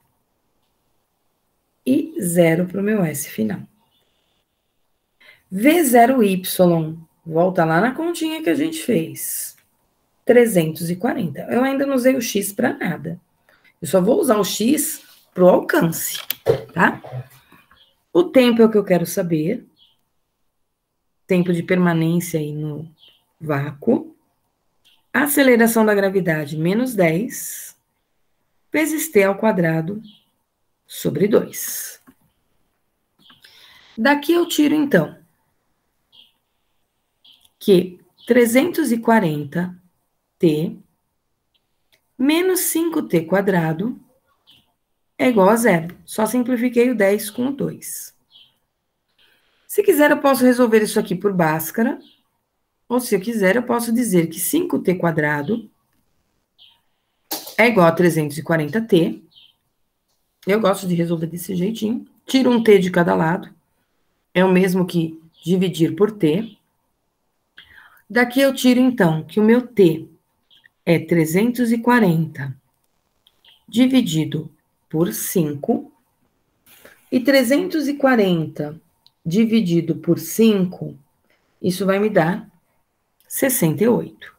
E zero para o meu S final. V0Y, volta lá na continha que a gente fez. 340. Eu ainda não usei o X para nada. Eu só vou usar o X para o alcance, tá? O tempo é o que eu quero saber. Tempo de permanência aí no vácuo. Aceleração da gravidade, menos 10, vezes t ao quadrado sobre 2. Daqui eu tiro, então, que 340t menos 5t quadrado é igual a zero. Só simplifiquei o 10 com o 2. Se quiser, eu posso resolver isso aqui por Bhaskara. Ou se eu quiser, eu posso dizer que 5t quadrado é igual a 340t. Eu gosto de resolver desse jeitinho. Tiro um t de cada lado. É o mesmo que dividir por t. Daqui eu tiro, então, que o meu t é 340 dividido por 5. E 340 dividido por 5, isso vai me dar 68.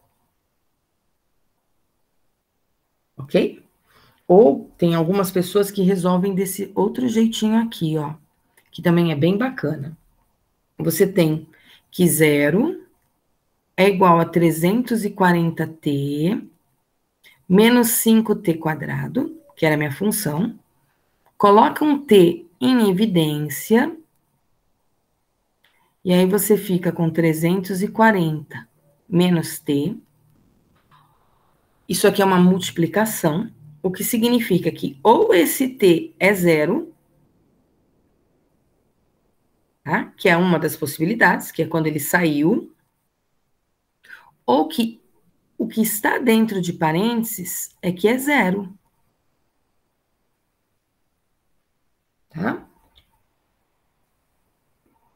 Ok? Ou tem algumas pessoas que resolvem desse outro jeitinho aqui, ó, que também é bem bacana. Você tem que 0 é igual a 340t menos 5t quadrado, que era a minha função. Coloca um t em evidência, e aí você fica com 340 menos t. Isso aqui é uma multiplicação, o que significa que ou esse t é zero, tá? Que é uma das possibilidades, que é quando ele saiu, ou que o que está dentro de parênteses é que é zero. Tá?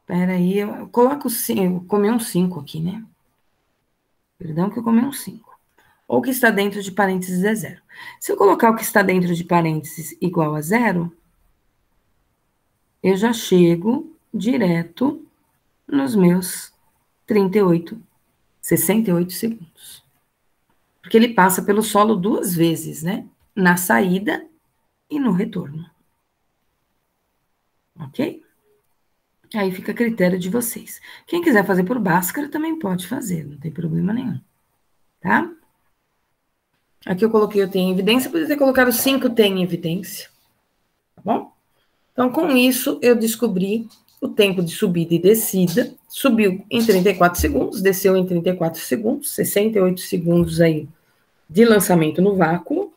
Espera aí, eu coloco eu comi um 5 aqui, né? Perdão que eu comi um 5. Ou o que está dentro de parênteses é zero. Se eu colocar o que está dentro de parênteses igual a zero, eu já chego direto nos meus 68 segundos. Porque ele passa pelo solo 2 vezes, né? Na saída e no retorno. Ok? Aí fica a critério de vocês. Quem quiser fazer por Bhaskara também pode fazer, não tem problema nenhum. Tá? Aqui eu coloquei eu tenho em evidência, podia ter colocado 5 tem em evidência. Tá bom? Então, com isso, eu descobri o tempo de subida e descida. Subiu em 34 segundos, desceu em 34 segundos, 68 segundos aí de lançamento no vácuo.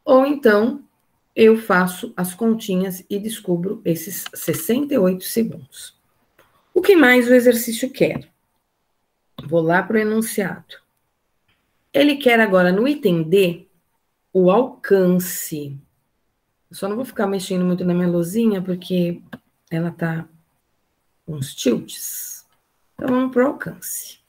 Ou então, eu faço as continhas e descubro esses 68 segundos. O que mais o exercício quer? Vou lá para o enunciado. Ele quer agora, no item D, o alcance. Eu só não vou ficar mexendo muito na minha luzinha, porque ela tá com uns tilts. Então, vamos para o alcance.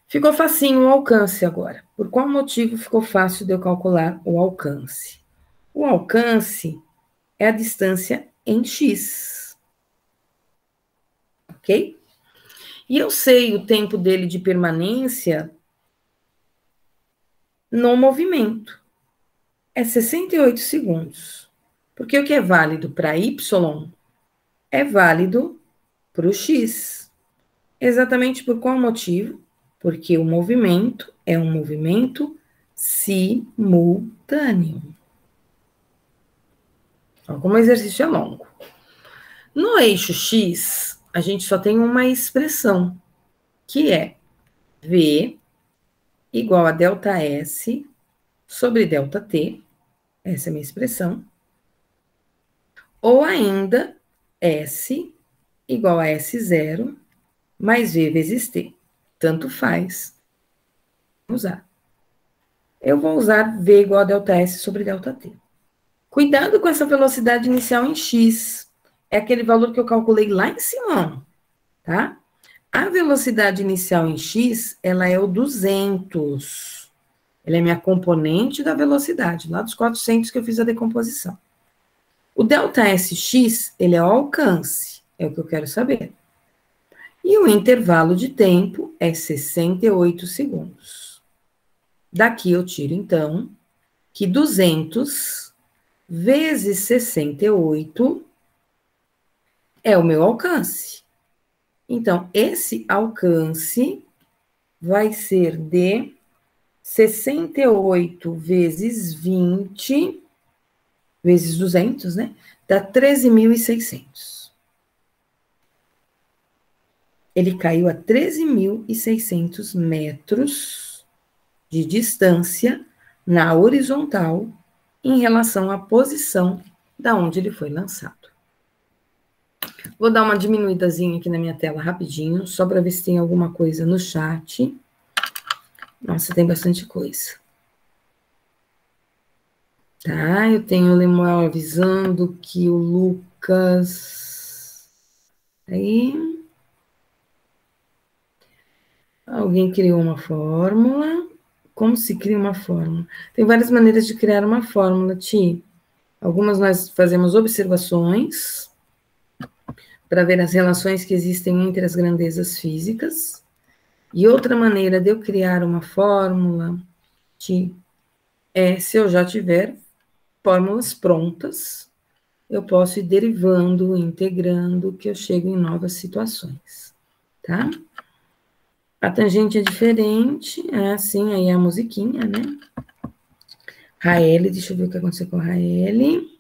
Ficou facinho o alcance agora. Por qual motivo ficou fácil de eu calcular o alcance? O alcance é a distância em x. Ok? E eu sei o tempo dele de permanência no movimento. É 68 segundos. Porque o que é válido para y é válido para o x. Exatamente por qual motivo? Porque o movimento é um movimento simultâneo. Então, como o exercício é longo. No eixo x, a gente só tem uma expressão, que é v igual a delta s sobre delta t, essa é a minha expressão, ou ainda s igual a S0 mais V vezes T. Tanto faz usar. Eu vou usar V igual a delta S sobre delta T. Cuidado com essa velocidade inicial em X. É aquele valor que eu calculei lá em cima, tá? A velocidade inicial em X, ela é o 200. Ela é minha componente da velocidade, lá dos 400 que eu fiz a decomposição. O delta SX, ele é o alcance, é o que eu quero saber. E o intervalo de tempo é 68 segundos. Daqui eu tiro, então, que 200 vezes 68 é o meu alcance. Então, esse alcance vai ser de 68 vezes 20 vezes 200, né? Dá 13.600. Ele caiu a 13.600 metros de distância na horizontal em relação à posição da onde ele foi lançado. Vou dar uma diminuidazinha aqui na minha tela rapidinho, só para ver se tem alguma coisa no chat. Nossa, tem bastante coisa. Tá, eu tenho o Lemuel avisando que o Lucas... Aí... Alguém criou uma fórmula. Como se cria uma fórmula? Tem várias maneiras de criar uma fórmula, Ti. Algumas nós fazemos observações para ver as relações que existem entre as grandezas físicas. E outra maneira de eu criar uma fórmula, Ti, é se eu já tiver fórmulas prontas, eu posso ir derivando, integrando, que eu chego em novas situações, tá? A tangente é diferente, é assim, aí é a musiquinha, né? Raeli, deixa eu ver o que aconteceu com a Raeli.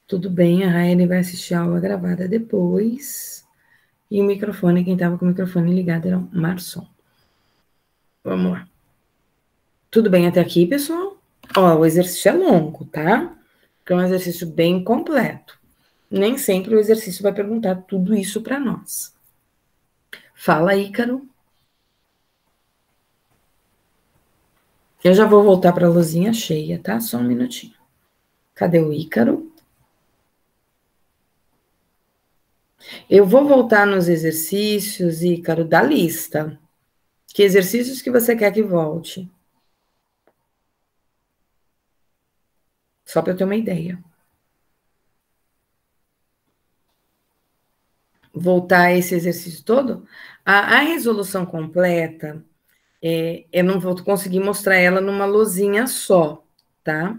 Tudo bem, a Raeli vai assistir a aula gravada depois. E o microfone, quem estava com o microfone ligado era o Marson. Vamos lá. Tudo bem até aqui, pessoal? Ó, o exercício é longo, tá? Porque é um exercício bem completo. Nem sempre o exercício vai perguntar tudo isso para nós. Fala, Ícaro. Eu já vou voltar para a luzinha cheia, tá? Só um minutinho. Cadê o Ícaro? Eu vou voltar nos exercícios, Ícaro, da lista. Que exercícios que você quer que volte? Só para eu ter uma ideia. Voltar esse exercício todo? A resolução completa, eu não vou conseguir mostrar ela numa luzinha só, tá?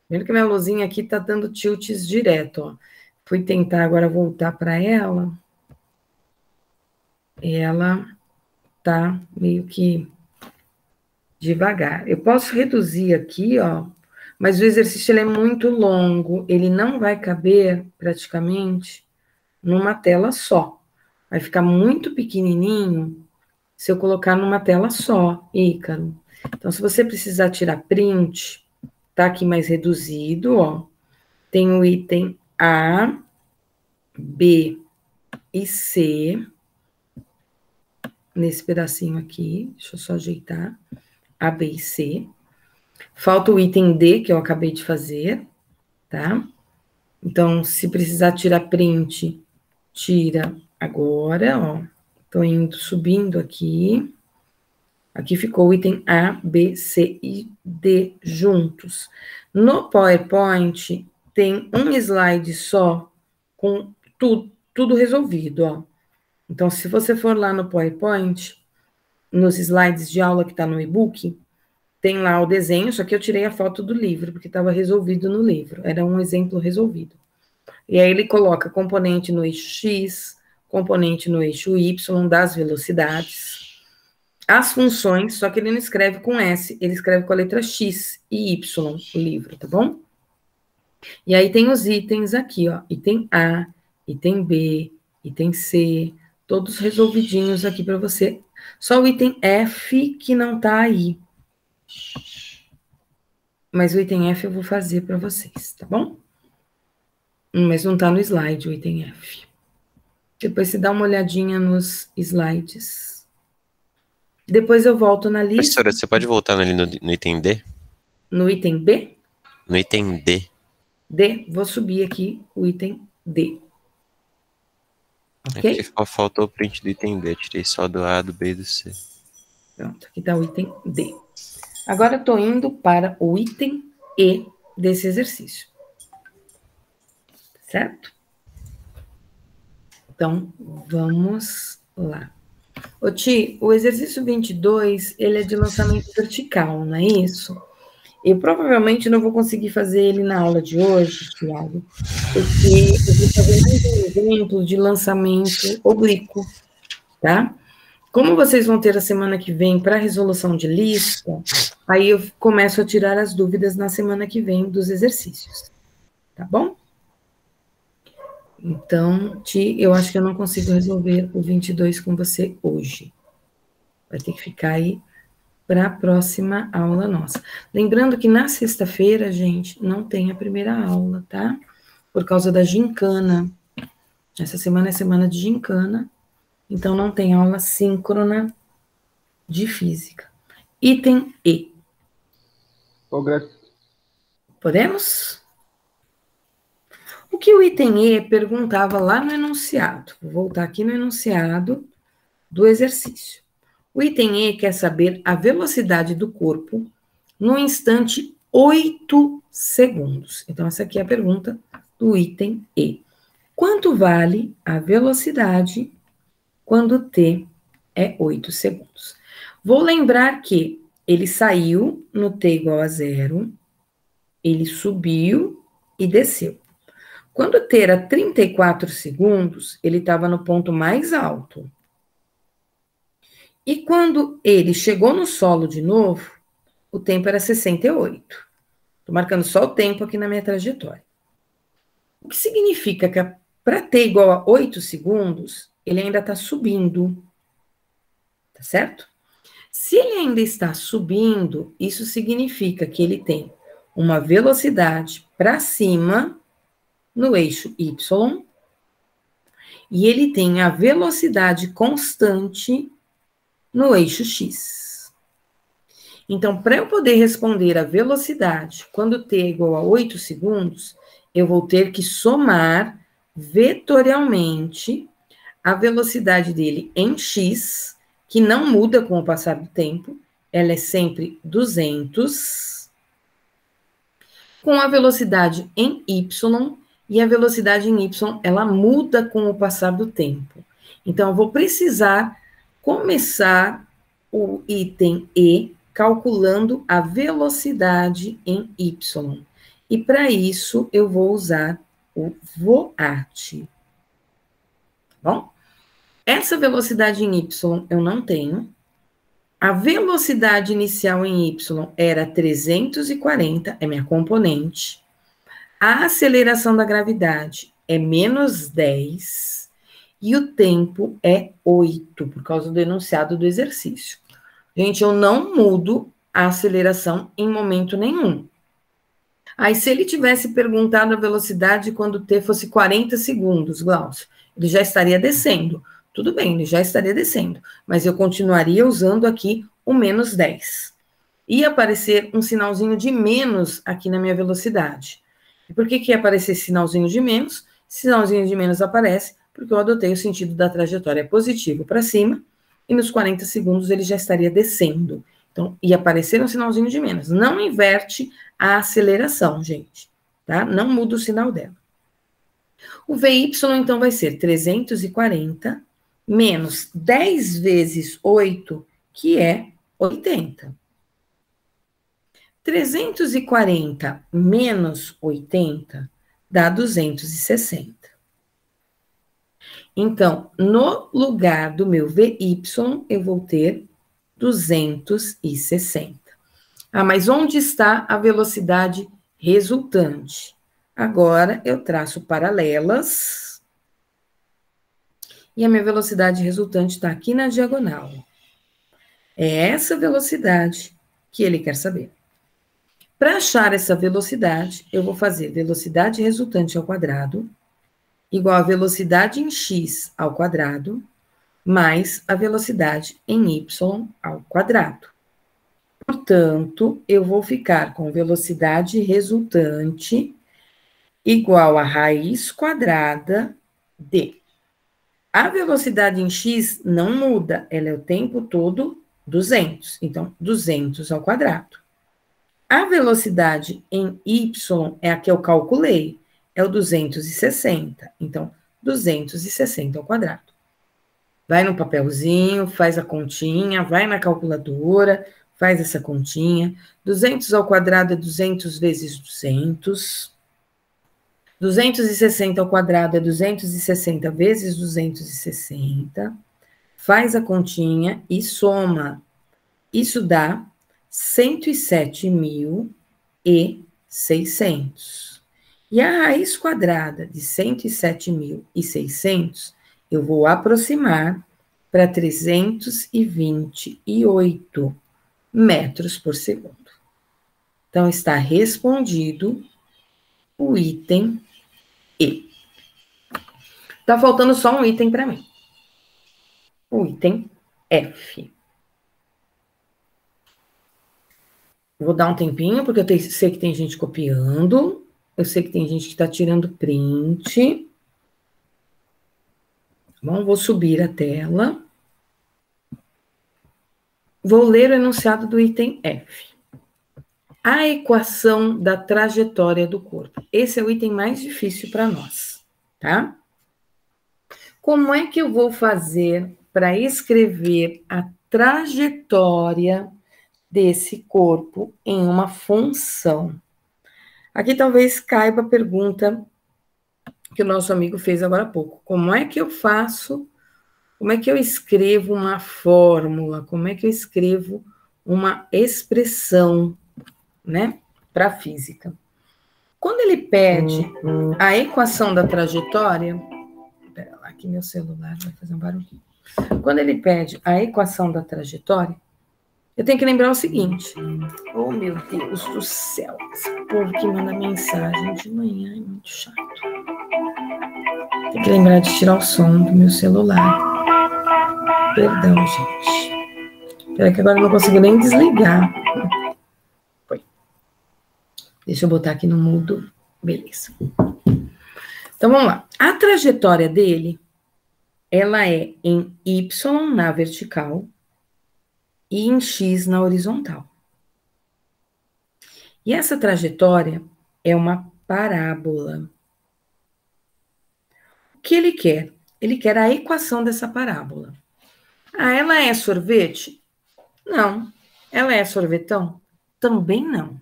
Vendo que minha luzinha aqui tá dando tilts direto, ó. Fui tentar agora voltar para ela. Ela tá meio que devagar. Eu posso reduzir aqui, ó, mas o exercício ele é muito longo, ele não vai caber praticamente numa tela só. Vai ficar muito pequenininho se eu colocar numa tela só, Ícaro. Então, se você precisar tirar print, tá aqui mais reduzido, ó. Tem o item A, B e C, nesse pedacinho aqui, deixa eu só ajeitar, A, B e C. Falta o item D, que eu acabei de fazer, tá? Então, se precisar tirar print, tira agora, ó. Tô indo, subindo aqui. Aqui ficou o item A, B, C e D juntos. No PowerPoint, tem um slide só com tudo resolvido, ó. Então, se você for lá no PowerPoint, nos slides de aula que está no e-book, tem lá o desenho, só que eu tirei a foto do livro, porque estava resolvido no livro. Era um exemplo resolvido. E aí ele coloca componente no eixo X, componente no eixo Y, das velocidades, as funções, só que ele não escreve com S, ele escreve com a letra X e Y, o livro, tá bom? E aí tem os itens aqui, ó, item A, item B, item C, todos resolvidinhos aqui para você. Só o item F que não tá aí. Mas o item F eu vou fazer para vocês, tá bom? Mas não tá no slide o item F. Depois você dá uma olhadinha nos slides. Depois eu volto na lista. Professora, você pode voltar ali no item D? No item B? No item D. D, vou subir aqui o item D. Ok? Aqui faltou o print do item D. Tirei só do A, do B e do C. Pronto, aqui está o item D. Agora eu estou indo para o item E desse exercício. Certo? Então, vamos lá. Ô, Ti, o exercício 22, ele é de lançamento vertical, não é isso? Eu provavelmente não vou conseguir fazer ele na aula de hoje, Tiago, porque eu vou fazer mais um exemplo de lançamento oblíquo, tá? Como vocês vão ter a semana que vem para resolução de lista, aí eu começo a tirar as dúvidas na semana que vem dos exercícios, tá bom? Então, Ti, eu acho que eu não consigo resolver o 22 com você hoje. Vai ter que ficar aí para a próxima aula nossa. Lembrando que na sexta-feira, gente, não tem a primeira aula, tá? Por causa da gincana. Essa semana é semana de gincana, então não tem aula síncrona de física. Item E. Podemos? O que o item E perguntava lá no enunciado? Vou voltar aqui no enunciado do exercício. O item E quer saber a velocidade do corpo no instante 8 segundos. Então, essa aqui é a pergunta do item E. Quanto vale a velocidade quando t é 8 segundos? Vou lembrar que ele saiu no t igual a 0, ele subiu e desceu. Quando t era 34 segundos, ele estava no ponto mais alto. E quando ele chegou no solo de novo, o tempo era 68. Estou marcando só o tempo aqui na minha trajetória. O que significa que para t igual a 8 segundos, ele ainda está subindo. Tá certo? Se ele ainda está subindo, isso significa que ele tem uma velocidade para cima no eixo Y e ele tem a velocidade constante no eixo X. Então, para eu poder responder a velocidade quando t é igual a 8 segundos, eu vou ter que somar vetorialmente a velocidade dele em x, que não muda com o passar do tempo, ela é sempre 200, com a velocidade em y, e a velocidade em y, ela muda com o passar do tempo. Então, eu vou precisar começar o item E calculando a velocidade em y. E para isso, eu vou usar o VOAT. Bom? Essa velocidade em y eu não tenho. A velocidade inicial em y era 340, é minha componente. A aceleração da gravidade é menos 10. E o tempo é 8, por causa do enunciado do exercício. Gente, eu não mudo a aceleração em momento nenhum. Aí, se ele tivesse perguntado a velocidade quando t fosse 40 segundos, Glaucio, ele já estaria descendo. Tudo bem, ele já estaria descendo, mas eu continuaria usando aqui o menos 10. Ia aparecer um sinalzinho de menos aqui na minha velocidade. E por que ia aparecer esse sinalzinho de menos? Sinalzinho de menos aparece porque eu adotei o sentido da trajetória positivo para cima, e nos 40 segundos ele já estaria descendo. Então, ia aparecer um sinalzinho de menos. Não inverte a aceleração, gente, tá? Não muda o sinal dela. O VY, então, vai ser 340 menos 10 vezes 8, que é 80. 340 menos 80 dá 260. Então, no lugar do meu VY, eu vou ter 260. Ah, mas onde está a velocidade resultante? Agora, eu traço paralelas. E a minha velocidade resultante está aqui na diagonal. É essa velocidade que ele quer saber. Para achar essa velocidade, eu vou fazer velocidade resultante ao quadrado igual a velocidade em x ao quadrado mais a velocidade em y ao quadrado. Portanto, eu vou ficar com velocidade resultante igual a raiz quadrada de... A velocidade em x não muda, ela é o tempo todo 200. Então, 200 ao quadrado. A velocidade em y é a que eu calculei, é o 260. Então, 260 ao quadrado. Vai no papelzinho, faz a continha, vai na calculadora, faz essa continha. 200 ao quadrado é 200 vezes 200. 260 ao quadrado é 260 vezes 260. Faz a continha e soma. Isso dá 107.600. E a raiz quadrada de 107.600, eu vou aproximar para 328 metros por segundo. Então, está respondido o item E. Está faltando só um item para mim. O item F. Vou dar um tempinho, porque eu sei que tem gente copiando. Eu sei que tem gente que está tirando print. Bom, vou subir a tela. Vou ler o enunciado do item F. A equação da trajetória do corpo. Esse é o item mais difícil para nós, tá? Como é que eu vou fazer para escrever a trajetória desse corpo em uma função? Aqui talvez caiba a pergunta que o nosso amigo fez agora há pouco. Como é que eu faço, como é que eu escrevo uma fórmula, como é que eu escrevo uma expressão, né, para a física? Quando ele pede a equação da trajetória, pera lá que meu celular vai fazer um barulho. Quando ele pede a equação da trajetória, Eu tenho que lembrar o seguinte. Oh, meu Deus do céu. Esse povo que manda mensagem de manhã é muito chato. Tem que lembrar de tirar o som do meu celular. Perdão, gente. Espera que agora eu não consigo nem desligar. Foi. Deixa eu botar aqui no mudo. Beleza. Então, vamos lá. A trajetória dele, ela é em Y na vertical e em X na horizontal. E essa trajetória é uma parábola. O que ele quer? Ele quer a equação dessa parábola. Ah, ela é sorvete? Não. Ela é sorvetão? Também não.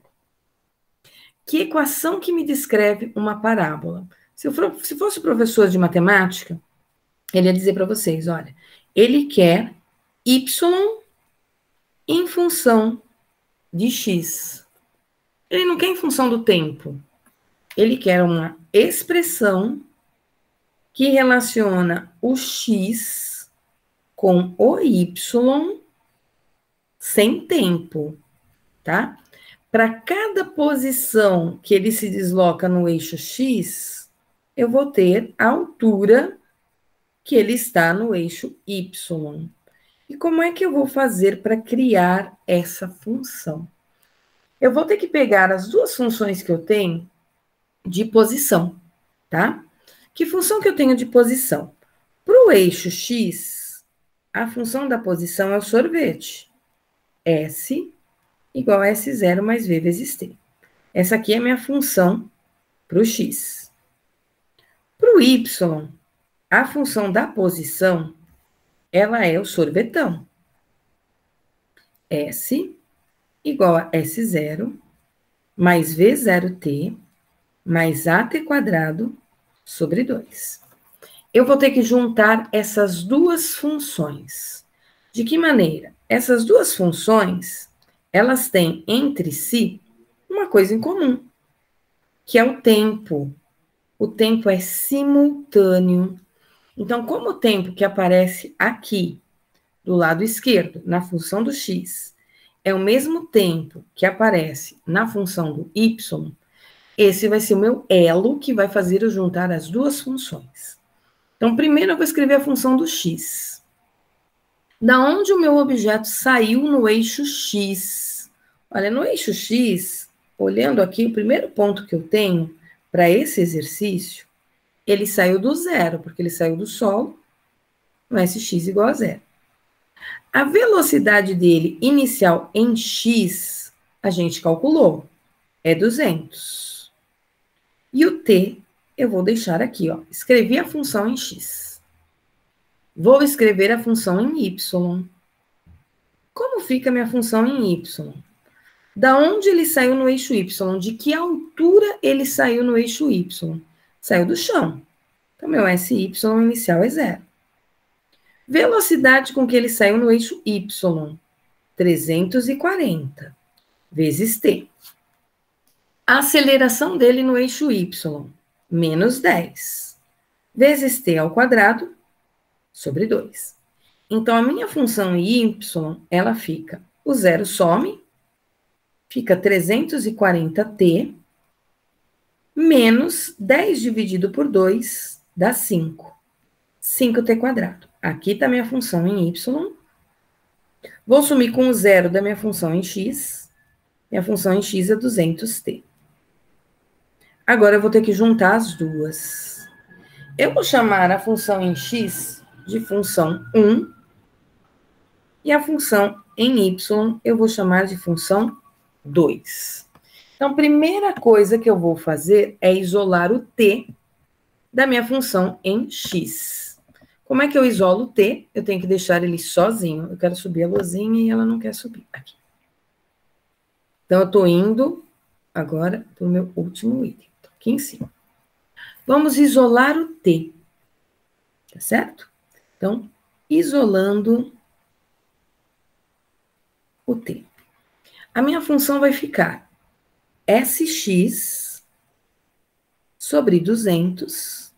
Que equação que me descreve uma parábola? Se fosse professor de matemática, ele ia dizer para vocês, olha, ele quer y em função de x. Ele não quer em função do tempo. Ele quer uma expressão que relaciona o x com o y sem tempo, tá? Para cada posição que ele se desloca no eixo x, eu vou ter a altura que ele está no eixo y. E como é que eu vou fazer para criar essa função? Eu vou ter que pegar as duas funções que eu tenho de posição, tá? Que função que eu tenho de posição? Para o eixo x, a função da posição é o sorvete. S igual a S0 mais V vezes T. Essa aqui é a minha função para o x. Para o y, a função da posição, ela é o sorvetão. S igual a S0 mais V0T mais AT quadrado sobre 2. Eu vou ter que juntar essas duas funções. De que maneira? Essas duas funções, elas têm entre si uma coisa em comum, que é o tempo. O tempo é simultâneo. Então, como o tempo que aparece aqui, do lado esquerdo, na função do x, é o mesmo tempo que aparece na função do y, esse vai ser o meu elo que vai fazer eu juntar as duas funções. Então, primeiro eu vou escrever a função do x. Da onde o meu objeto saiu no eixo x? Olha, no eixo x, olhando aqui, o primeiro ponto que eu tenho para esse exercício, ele saiu do zero, porque ele saiu do solo, no Sx igual a zero. A velocidade dele inicial em x, a gente calculou, é 200. E o t, eu vou deixar aqui, ó. Escrevi a função em x. Vou escrever a função em y. Como fica a minha função em y? Da onde ele saiu no eixo y? De que altura ele saiu no eixo y? Saiu do chão. Então, meu SY inicial é zero. Velocidade com que ele saiu no eixo y, 340, vezes t. A aceleração dele no eixo y, menos 10, vezes t ao quadrado, sobre 2. Então, a minha função em y, ela fica, o zero some, fica 340t, menos 10 dividido por 2, dá 5. 5t quadrado. Aqui está minha função em y. Vou sumir com o zero da minha função em x. Minha função em x é 200t. Agora eu vou ter que juntar as duas. Eu vou chamar a função em x de função 1. E a função em y eu vou chamar de função 2. Então, a primeira coisa que eu vou fazer é isolar o t da minha função em x. Como é que eu isolo o t? Eu tenho que deixar ele sozinho. Eu quero subir a luzinha e ela não quer subir. Aqui. Então, eu estou indo agora para o meu último item. Tô aqui em cima. Vamos isolar o t. Tá certo? Então, isolando o t. A minha função vai ficar Sx sobre 200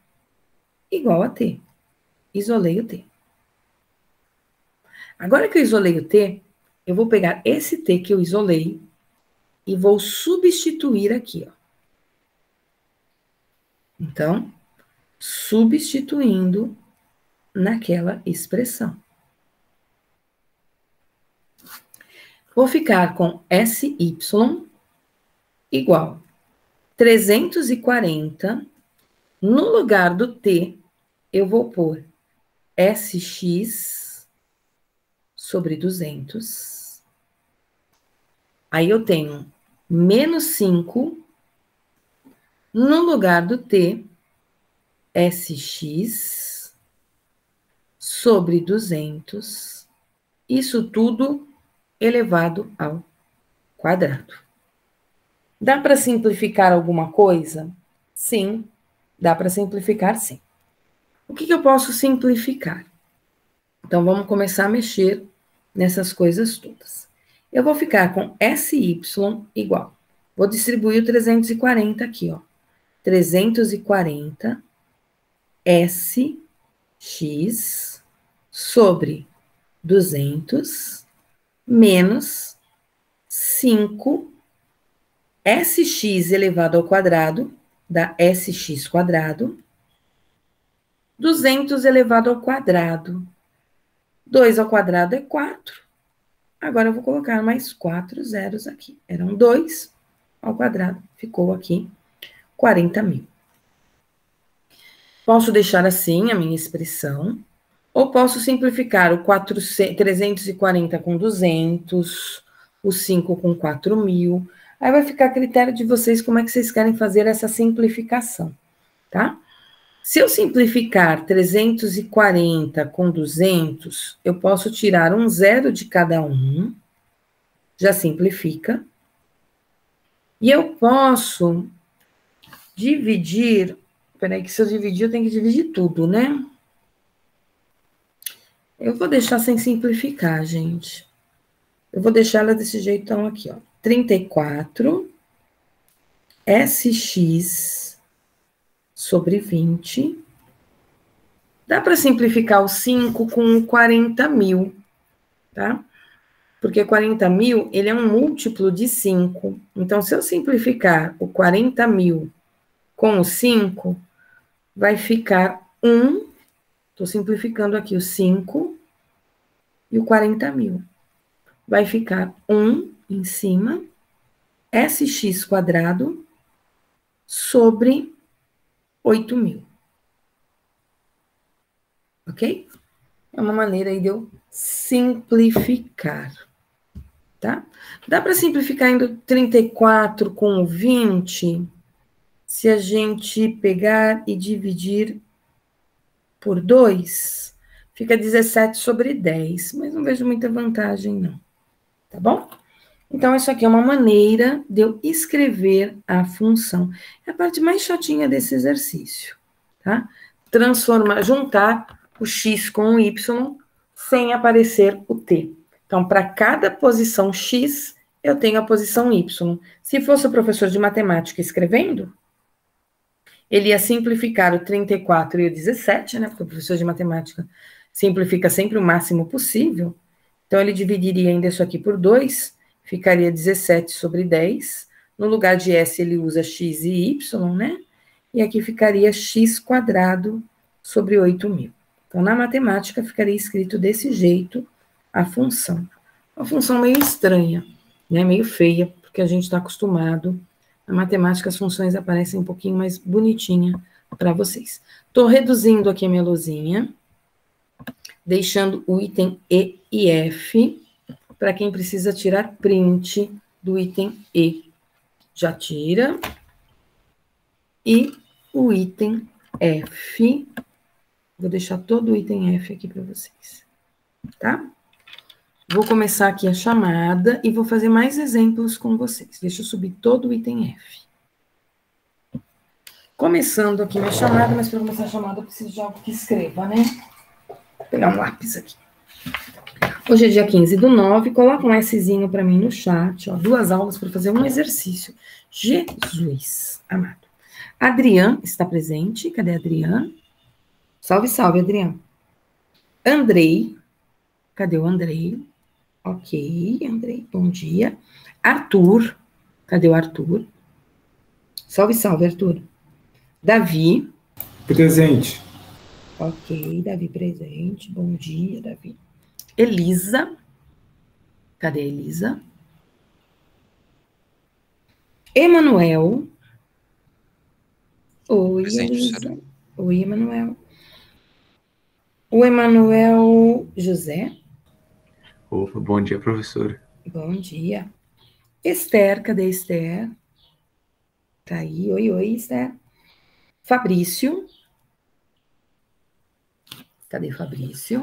igual a t. Isolei o t. Agora que eu isolei o t, eu vou pegar esse t que eu isolei e vou substituir aqui, ó. Então, substituindo naquela expressão. Vou ficar com SY igual 340. No lugar do T, eu vou pôr SX sobre 200. Aí eu tenho menos 5. No lugar do T, SX sobre 200. Isso tudo elevado ao quadrado. Dá para simplificar alguma coisa? Sim, dá para simplificar, sim. O que eu posso simplificar? Então, vamos começar a mexer nessas coisas todas. Eu vou ficar com SY igual. Vou distribuir o 340 aqui, ó. 340 SX sobre 200 menos 5 SX elevado ao quadrado, dá SX quadrado, 200 elevado ao quadrado. 2 ao quadrado é 4. Agora eu vou colocar mais 4 zeros aqui. Eram 2 ao quadrado, ficou aqui 40.000. Posso deixar assim a minha expressão, ou posso simplificar o 340 com 200, o 5 com 4.000. Aí vai ficar a critério de vocês como é que vocês querem fazer essa simplificação, tá? Se eu simplificar 340 com 200, eu posso tirar um zero de cada um, já simplifica. E eu posso dividir, peraí que se eu dividir, eu tenho que dividir tudo, né? Eu vou deixar sem simplificar, gente. Eu vou deixar ela desse jeitão aqui, ó. 34 SX sobre 20. Dá para simplificar o 5 com 40.000, tá? Porque 40.000, ele é um múltiplo de 5. Então, se eu simplificar o 40.000 com o 5, vai ficar 1. Estou simplificando aqui o 5 e o 40.000. Vai ficar 1 em cima, SX quadrado sobre 8.000. Ok? É uma maneira aí de eu simplificar, tá? Dá para simplificar indo 34 com 20, se a gente pegar e dividir por 2, fica 17 sobre 10, mas não vejo muita vantagem, não. Tá bom? Então, isso aqui é uma maneira de eu escrever a função. É a parte mais chatinha desse exercício, tá? Transformar, juntar o x com o y sem aparecer o t. Então, para cada posição x, eu tenho a posição y. Se fosse o professor de matemática escrevendo, ele ia simplificar o 34 e o 17, né? Porque o professor de matemática simplifica sempre o máximo possível. Então, ele dividiria ainda isso aqui por 2, ficaria 17 sobre 10. No lugar de S, ele usa x e y, né? E aqui ficaria x quadrado sobre 8.000. Então, na matemática, ficaria escrito desse jeito a função. Uma função meio estranha, né? Meio feia, porque a gente está acostumado. Na matemática, as funções aparecem um pouquinho mais bonitinha para vocês. Estou reduzindo aqui a minha luzinha, deixando o item E e F, para quem precisa tirar print do item E. Já tira. E o item F, vou deixar todo o item F aqui para vocês, tá? Vou começar aqui a chamada e vou fazer mais exemplos com vocês. Deixa eu subir todo o item F. Começando aqui minha chamada, mas para começar a chamada eu preciso de algo que escreva, né? Vou pegar um lápis aqui. Hoje é dia 15/9, coloca um Szinho para mim no chat, ó, 2 aulas para fazer um exercício. Jesus amado. Adrian está presente, cadê Adrian? Salve, salve, Adrian. Andrei, cadê o Andrei? Ok, Andrei, bom dia. Arthur, cadê o Arthur? Salve, salve, Arthur. Davi. Presente. Ok, Davi presente. Bom dia, Davi. Elisa. Cadê a Elisa? Emanuel. Oi, Presente, Elisa. professora. Oi, Emanuel. O Emanuel José. Opa, bom dia, professora. Bom dia. Esther, cadê a Esther? Tá aí. Oi, oi, Esther. Fabrício. Cadê Fabrício?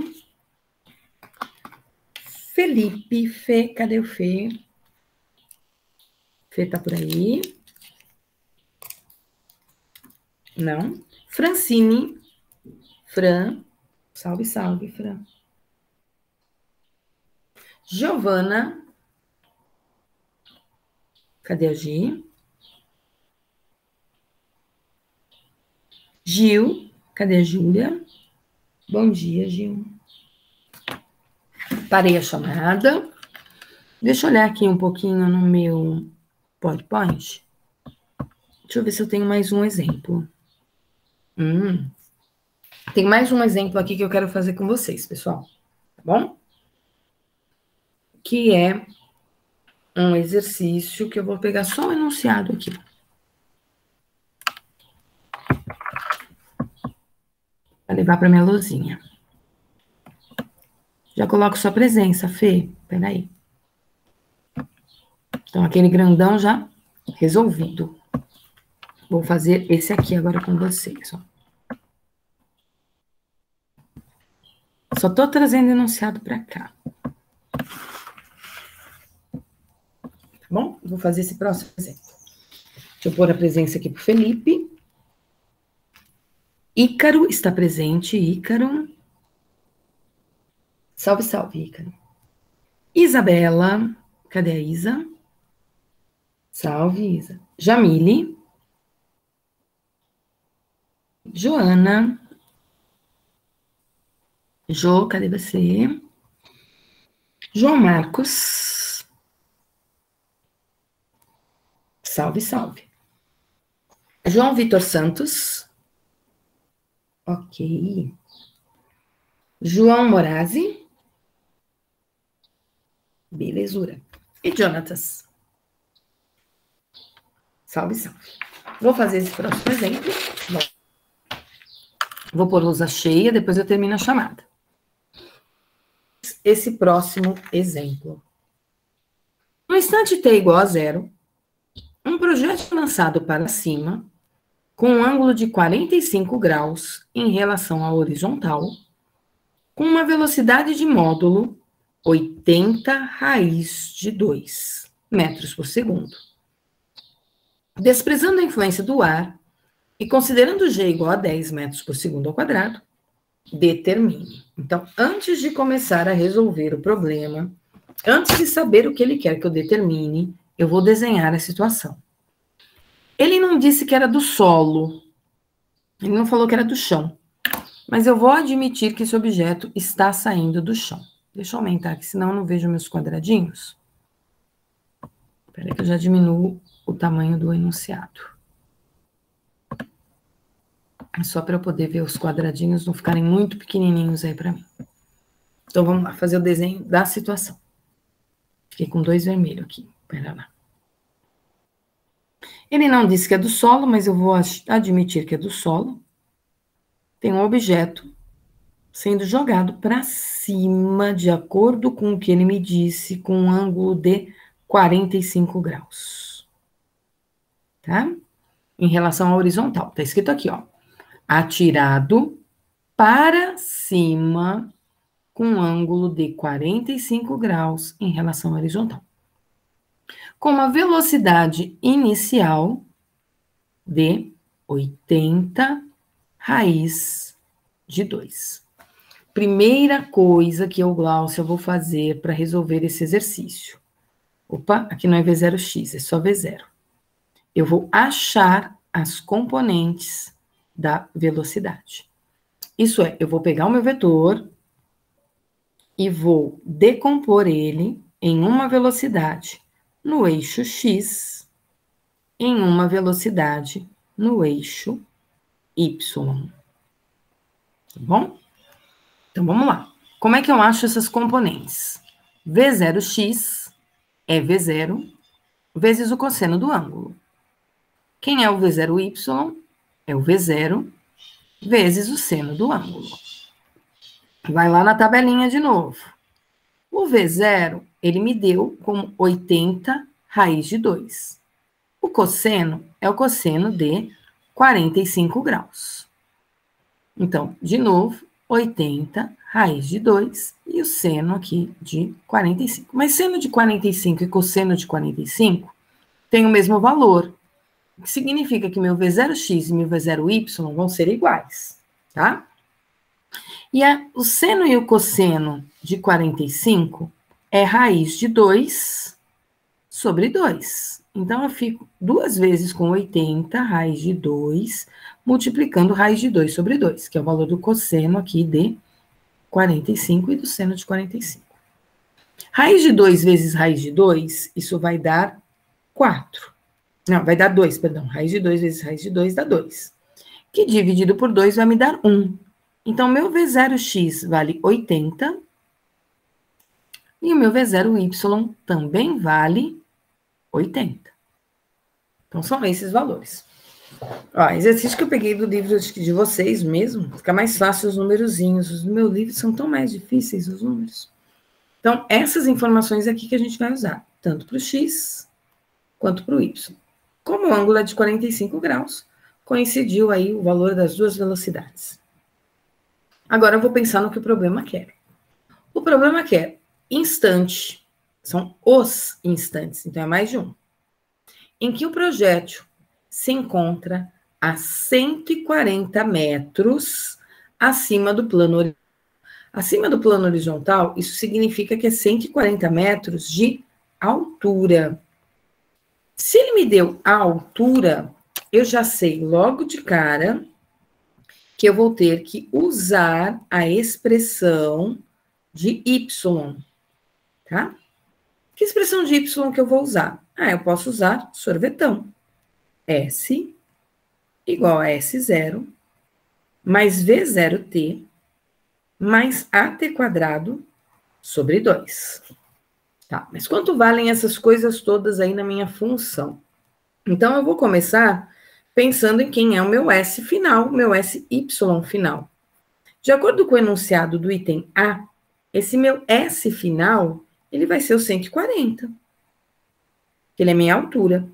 Felipe, Fê, cadê o Fê? Fê tá por aí? Não. Francine. Fran. Salve, salve, Fran. Giovana. Cadê a Gi? Gil. Cadê a Júlia? Bom dia, Gil. Parei a chamada. Deixa eu olhar aqui um pouquinho no meu PowerPoint. Deixa eu ver se eu tenho mais um exemplo. Tem mais um exemplo aqui que eu quero fazer com vocês, pessoal. Tá bom? Que é um exercício que eu vou pegar só o enunciado aqui. Para levar para minha lousinha. Já coloco sua presença, Fê. Peraí. Então, aquele grandão já resolvido. Vou fazer esse aqui agora com vocês, ó. Só tô trazendo enunciado para cá. Tá bom? Vou fazer esse próximo exemplo. Deixa eu pôr a presença aqui pro Felipe. Ícaro está presente, Ícaro. Salve, salve, Ícaro. Isabela, cadê a Isa? Salve, Isa. Jamile. Joana. Jo, cadê você? João Marcos. Salve, salve. João Vitor Santos. Ok. João Morazi. Belezura. E Jonatas. Salve, salve. Vou fazer esse próximo exemplo. Vou pôr lousa cheia, depois eu termino a chamada. Esse próximo exemplo. No instante t igual a 0, um projeto lançado para cima, com um ângulo de 45 graus em relação à horizontal, com uma velocidade de módulo 80 raiz de 2 metros por segundo. Desprezando a influência do ar e considerando g igual a 10 metros por segundo ao quadrado, determine. Então, antes de começar a resolver o problema, antes de saber o que ele quer que eu determine, eu vou desenhar a situação. Ele não disse que era do solo, ele não falou que era do chão, mas eu vou admitir que esse objeto está saindo do chão. Deixa eu aumentar aqui, senão eu não vejo meus quadradinhos. Espera aí que eu já diminuo o tamanho do enunciado. É só para eu poder ver os quadradinhos não ficarem muito pequenininhos aí para mim. Então, vamos lá, fazer o desenho da situação. Fiquei com 2 vermelhos aqui, pera lá. Ele não disse que é do solo, mas eu vou admitir que é do solo. Tem um objeto sendo jogado para cima, de acordo com o que ele me disse, com um ângulo de 45 graus. Tá? Em relação à horizontal. Tá escrito aqui, ó. Atirado para cima, com um ângulo de 45 graus em relação à horizontal. Com uma velocidade inicial de 80 raiz de 2. Primeira coisa que eu, Glaucia, vou fazer para resolver esse exercício. Opa, aqui não é V0x, é só V0. Eu vou achar as componentes da velocidade. Isso é, eu vou pegar o meu vetor e vou decompor ele em uma velocidade no eixo x, em uma velocidade no eixo y. Tá bom? Então, vamos lá. Como é que eu acho essas componentes? V0x é V0 vezes o cosseno do ângulo. Quem é o V0y? É o V0 vezes o seno do ângulo. Vai lá na tabelinha de novo. O V0, ele me deu como 80 raiz de 2. O cosseno é o cosseno de 45 graus. Então, de novo, 80 raiz de 2 e o seno aqui de 45. Mas seno de 45 e cosseno de 45 tem o mesmo valor, o que significa que meu V0x e meu V0y vão ser iguais, tá? E o seno e o cosseno de 45 é raiz de 2 sobre 2. Então, eu fico 2 vezes com 80 raiz de 2, multiplicando raiz de 2 sobre 2, que é o valor do cosseno aqui de 45 e do seno de 45. Raiz de 2 vezes raiz de 2, isso vai dar 4. Não, vai dar 2, perdão. Raiz de 2 vezes raiz de 2 dá 2. Que dividido por 2 vai me dar 1. Então, meu V0x vale 80. E o meu V0y também vale 80. Então, são esses valores. Ó, exercício que eu peguei do livro de vocês mesmo. Fica mais fácil os numerozinhos. Os meus livros são tão mais difíceis, os números. Então, essas informações aqui que a gente vai usar. Tanto para o x, quanto para o y. Como o ângulo é de 45 graus, coincidiu aí o valor das duas velocidades. Agora eu vou pensar no que o problema quer. O problema quer instante, são os instantes, então é mais de um, em que o projétil se encontra a 140 metros acima do plano horizontal. Acima do plano horizontal, isso significa que é 140 metros de altura. Se ele me deu a altura, eu já sei logo de cara que eu vou ter que usar a expressão de y, tá? Que expressão de y que eu vou usar? Eu posso usar sorvetão. S igual a S0 mais V0t mais AT quadrado sobre 2. Tá, mas quanto valem essas coisas todas aí na minha função? Então, eu vou começar pensando em quem é o meu S final, o meu SY final. De acordo com o enunciado do item A, esse meu S final, ele vai ser o 140. Ele é minha altura.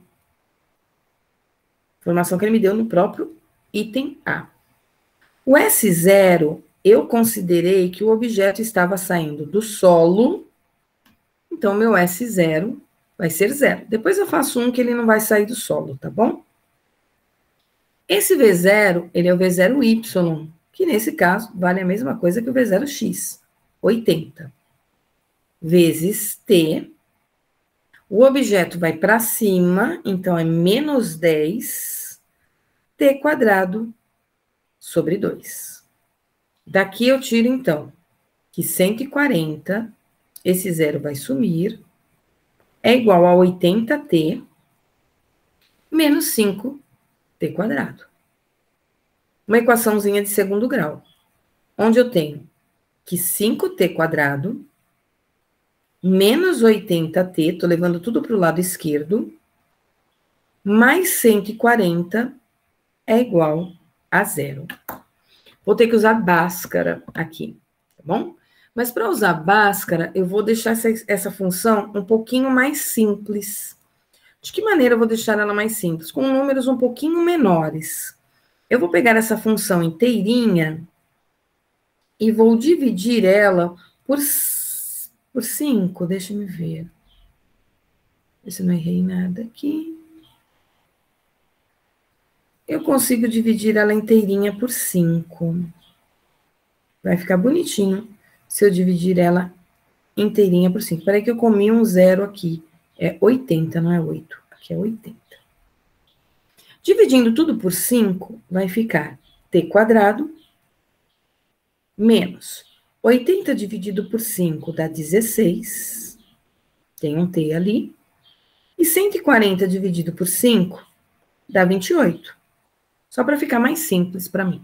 Informação que ele me deu no próprio item A. O S0, eu considerei que o objeto estava saindo do solo, então meu S0 vai ser 0. Depois eu faço um que ele não vai sair do solo, tá bom? Esse V0, ele é o V0y, que nesse caso vale a mesma coisa que o V0x, 80. Vezes t. O objeto vai para cima, então é menos 10, t quadrado sobre 2. Daqui eu tiro, então, que 140, esse zero vai sumir, é igual a 80t menos 5t quadrado. Uma equaçãozinha de segundo grau, onde eu tenho que 5t quadrado menos 80t, estou levando tudo para o lado esquerdo, mais 140 é igual a 0. Vou ter que usar Bhaskara aqui, tá bom? Mas para usar Bhaskara, eu vou deixar essa função um pouquinho mais simples. De que maneira eu vou deixar ela mais simples? Com números um pouquinho menores. Eu vou pegar essa função inteirinha e vou dividir ela por 5. Deixa eu ver. Ver se eu não errei nada aqui. Eu consigo dividir ela inteirinha por 5. Vai ficar bonitinho se eu dividir ela inteirinha por 5. Peraí que eu comi um zero aqui. É 80, não é 8. Aqui é 80. Dividindo tudo por 5, vai ficar t quadrado menos 80 dividido por 5 dá 16. Tem um t ali. E 140 dividido por 5 dá 28. Só para ficar mais simples para mim.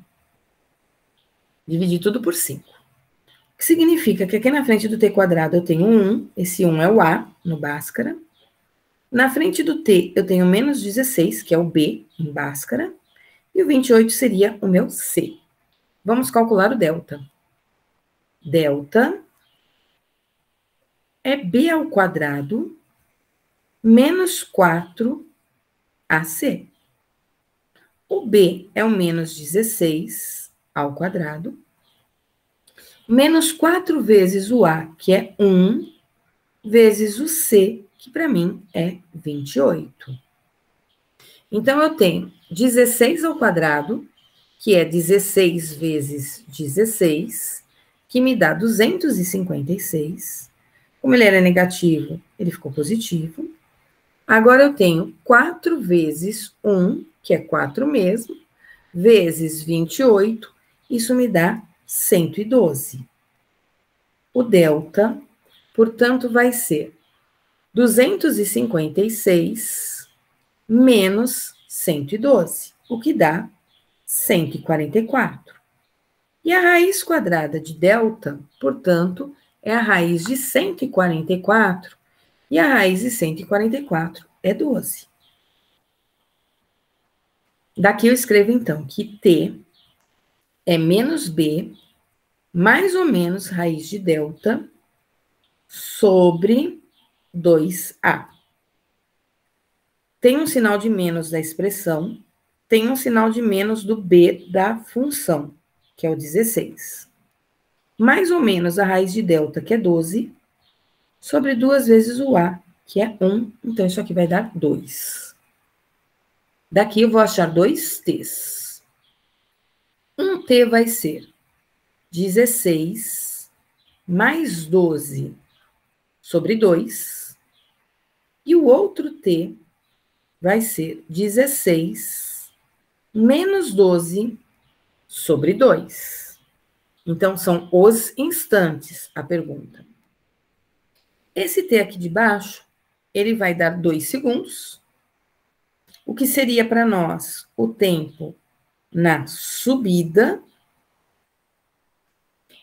Dividir tudo por 5. O que significa que aqui na frente do t quadrado eu tenho 1. Esse 1 é o A no Bhaskara. Na frente do t eu tenho menos 16, que é o B em Bhaskara. E o 28 seria o meu C. Vamos calcular o delta. Delta é B ao quadrado menos 4AC. O B é o menos 16 ao quadrado, menos 4 vezes o A, que é 1, vezes o C, que para mim é 28. Então, eu tenho 16 ao quadrado, que é 16 vezes 16, que me dá 256. Como ele era negativo, ele ficou positivo. Agora eu tenho 4 vezes 1, que é 4 mesmo, vezes 28, isso me dá 112. O delta, portanto, vai ser 256 menos 112, o que dá 144. E a raiz quadrada de delta, portanto, é a raiz de 144, e a raiz de 144 é 12. Daqui eu escrevo, então, que t é menos b, mais ou menos raiz de delta, sobre 2a. Tem um sinal de menos da expressão, tem um sinal de menos do b da função, que é o 16. Mais ou menos a raiz de delta, que é 12, sobre 2 vezes o a, que é 1. Então, isso aqui vai dar 2. Daqui eu vou achar 2 t's. Um t vai ser 16 mais 12 sobre 2. E o outro t vai ser 16 menos 12 sobre 2. Então, são os instantes, a pergunta. Esse t aqui de baixo, ele vai dar 2 segundos, o que seria para nós o tempo na subida.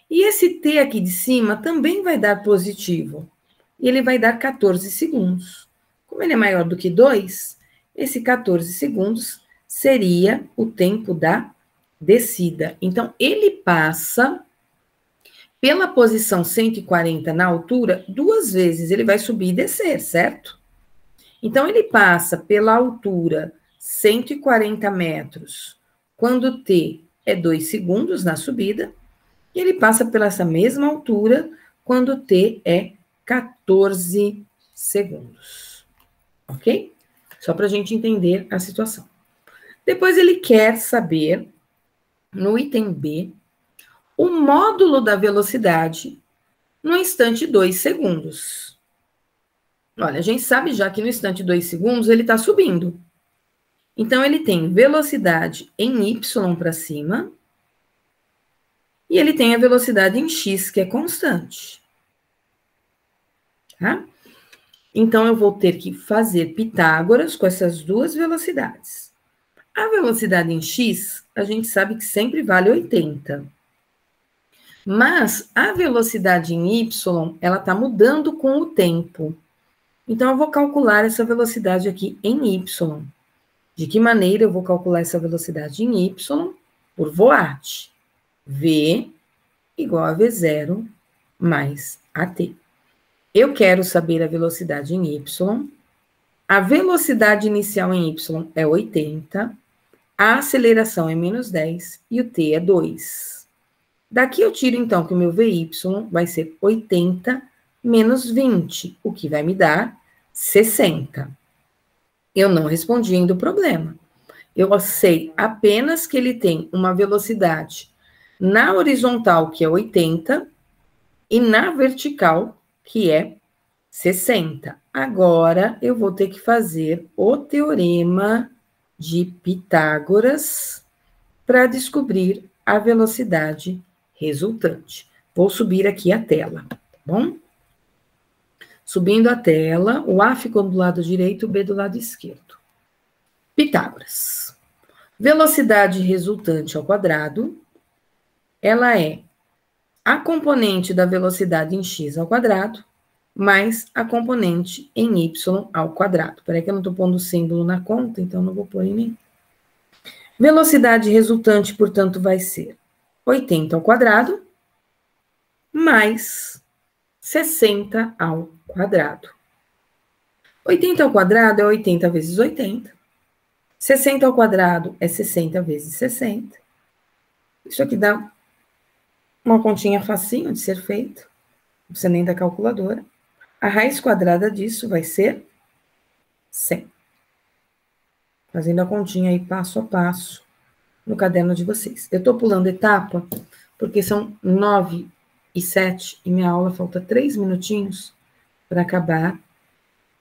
E esse t aqui de cima também vai dar positivo, e ele vai dar 14 segundos. Como ele é maior do que 2, esse 14 segundos seria o tempo da descida. Então, ele passa pela posição 140 na altura 2 vezes, ele vai subir e descer, certo? Então, ele passa pela altura 140 metros, quando t é 2 segundos na subida, e ele passa pela essa mesma altura quando t é 14 segundos. Ok? Só para a gente entender a situação. Depois ele quer saber, no item B, o módulo da velocidade no instante 2 segundos. Olha, a gente sabe já que no instante 2 segundos ele está subindo. Então, ele tem velocidade em y para cima, e ele tem a velocidade em x, que é constante. Tá? Então, eu vou ter que fazer Pitágoras com essas duas velocidades. A velocidade em x, a gente sabe que sempre vale 80. Mas a velocidade em y, ela está mudando com o tempo. Então, eu vou calcular essa velocidade aqui em y. De que maneira eu vou calcular essa velocidade em y? Por voat. V igual a V0 mais AT. Eu quero saber a velocidade em y. A velocidade inicial em y é 80. A aceleração é menos 10 e o t é 2. Daqui eu tiro, então, que o meu VY vai ser 80 menos 20, o que vai me dar 60. Eu não respondi ainda o problema. Eu sei apenas que ele tem uma velocidade na horizontal, que é 80, e na vertical, que é 60. Agora, eu vou ter que fazer o teorema de Pitágoras para descobrir a velocidade resultante. Vou subir aqui a tela, tá bom? Subindo a tela, o A ficou do lado direito, o B do lado esquerdo. Pitágoras. Velocidade resultante ao quadrado, ela é a componente da velocidade em x ao quadrado, mais a componente em y ao quadrado. Peraí que eu não estou pondo o símbolo na conta, então não vou pôr em nem. Velocidade resultante, portanto, vai ser 80 ao quadrado, mais 60 ao quadrado. 80 ao quadrado é 80 vezes 80. 60 ao quadrado é 60 vezes 60. Isso aqui dá uma continha facinho de ser feito. Não precisa nem da calculadora. A raiz quadrada disso vai ser 100. Fazendo a continha aí passo a passo no caderno de vocês. Eu estou pulando etapa porque são 9h07 e minha aula falta 3 minutinhos para acabar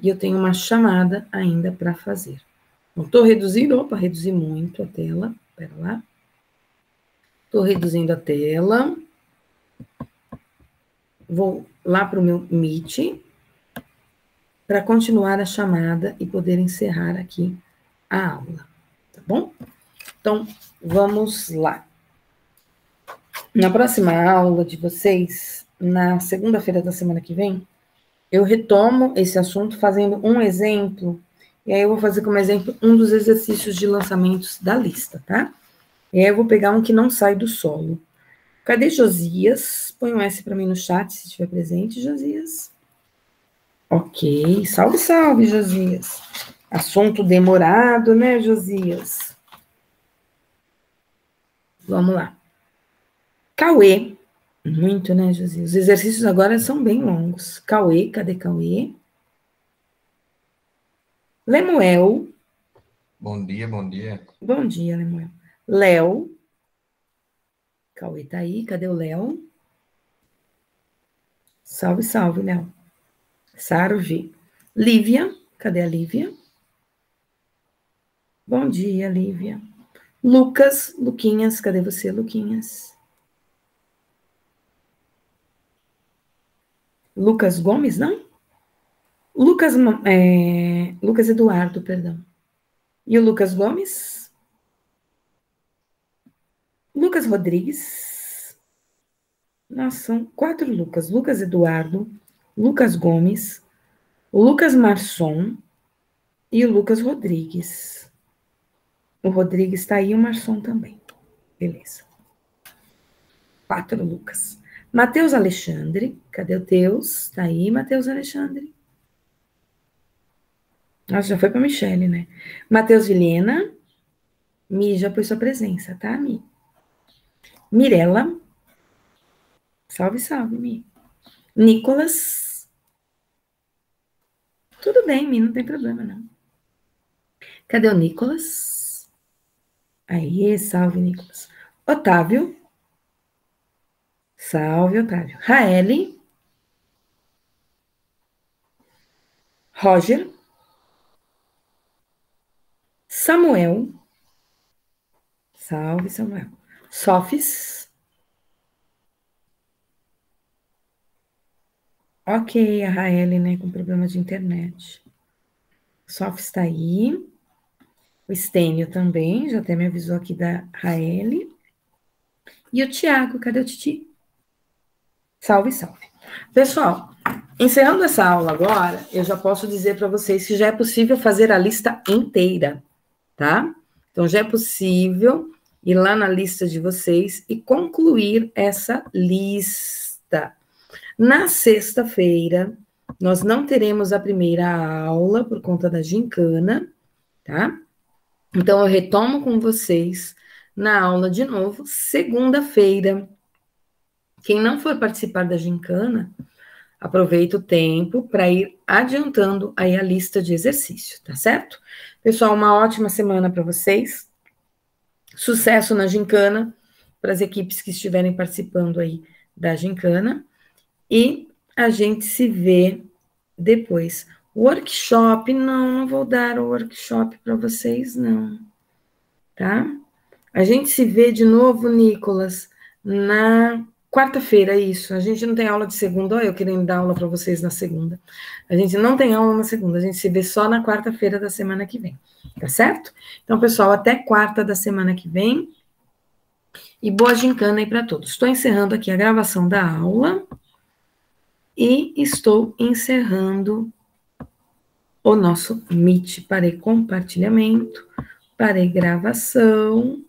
e eu tenho uma chamada ainda para fazer. Então, estou reduzindo, reduzi muito a tela. Espera lá. Estou reduzindo a tela. Vou lá para o meu Meet para continuar a chamada e poder encerrar aqui a aula, tá bom? Então, vamos lá. Na próxima aula de vocês, na segunda-feira da semana que vem, eu retomo esse assunto fazendo um exemplo, e aí eu vou fazer como exemplo um dos exercícios de lançamentos da lista, tá? E aí eu vou pegar um que não sai do solo. Cadê Josias? Põe um S para mim no chat, se estiver presente, Josias. Ok, salve, salve, Josias. Assunto demorado, né, Josias? Vamos lá. Cauê. Muito, né, Josias? Os exercícios agora são bem longos. Cauê, cadê Cauê? Lemuel. Bom dia, bom dia. Bom dia, Lemuel. Léo. Cauê tá aí, cadê o Léo? Salve, salve, Léo. Sarvi. Lívia, cadê a Lívia? Bom dia, Lívia. Lucas, Luquinhas, cadê você, Luquinhas? Lucas Gomes, não? Lucas Eduardo, perdão. E o Lucas Gomes? Lucas Rodrigues. Nossa, são 4 Lucas. Lucas Eduardo, Lucas Gomes, o Lucas Marçom e o Lucas Rodrigues. O Rodrigues está aí e o Marçom também. Beleza. 4 Lucas. Matheus Alexandre. Cadê o Teus? Está aí, Matheus Alexandre. Nossa, já foi para Michele, né? Matheus Vilhena. Mi, já pôs sua presença, tá, Mi? Mirella. Salve, salve, Mi. Nicolas. Tudo bem, Mi, não tem problema, não. Cadê o Nicolas? Aí, salve, Nicolas. Otávio. Salve, Otávio. Raeli. Roger. Samuel. Salve, Samuel. Sofis. Ok, a Raeli, né, com problema de internet. Sofis está aí. O Stênio também, já até me avisou aqui da Raeli. E o Tiago, cadê o Titi? Salve, salve. Pessoal, encerrando essa aula agora, eu já posso dizer para vocês que já é possível fazer a lista inteira, tá? Então, já é possível ir lá na lista de vocês e concluir essa lista. Na sexta-feira, nós não teremos a primeira aula por conta da gincana, tá? Então, eu retomo com vocês na aula de novo, segunda-feira. Quem não for participar da gincana, aproveita o tempo para ir adiantando aí a lista de exercício, tá certo? Pessoal, uma ótima semana para vocês. Sucesso na gincana para as equipes que estiverem participando aí da gincana. E a gente se vê depois. Workshop, não vou dar o workshop para vocês, não. Tá? A gente se vê de novo, Nicolas, na Quarta-feira, isso. A gente não tem aula de segunda. Olha, eu querendo dar aula para vocês na segunda. A gente não tem aula na segunda. A gente se vê só na quarta-feira da semana que vem. Tá certo? Então, pessoal, até quarta da semana que vem. E boa gincana aí para todos. Estou encerrando aqui a gravação da aula. E estou encerrando o nosso Meet. Parei compartilhamento. Parei gravação.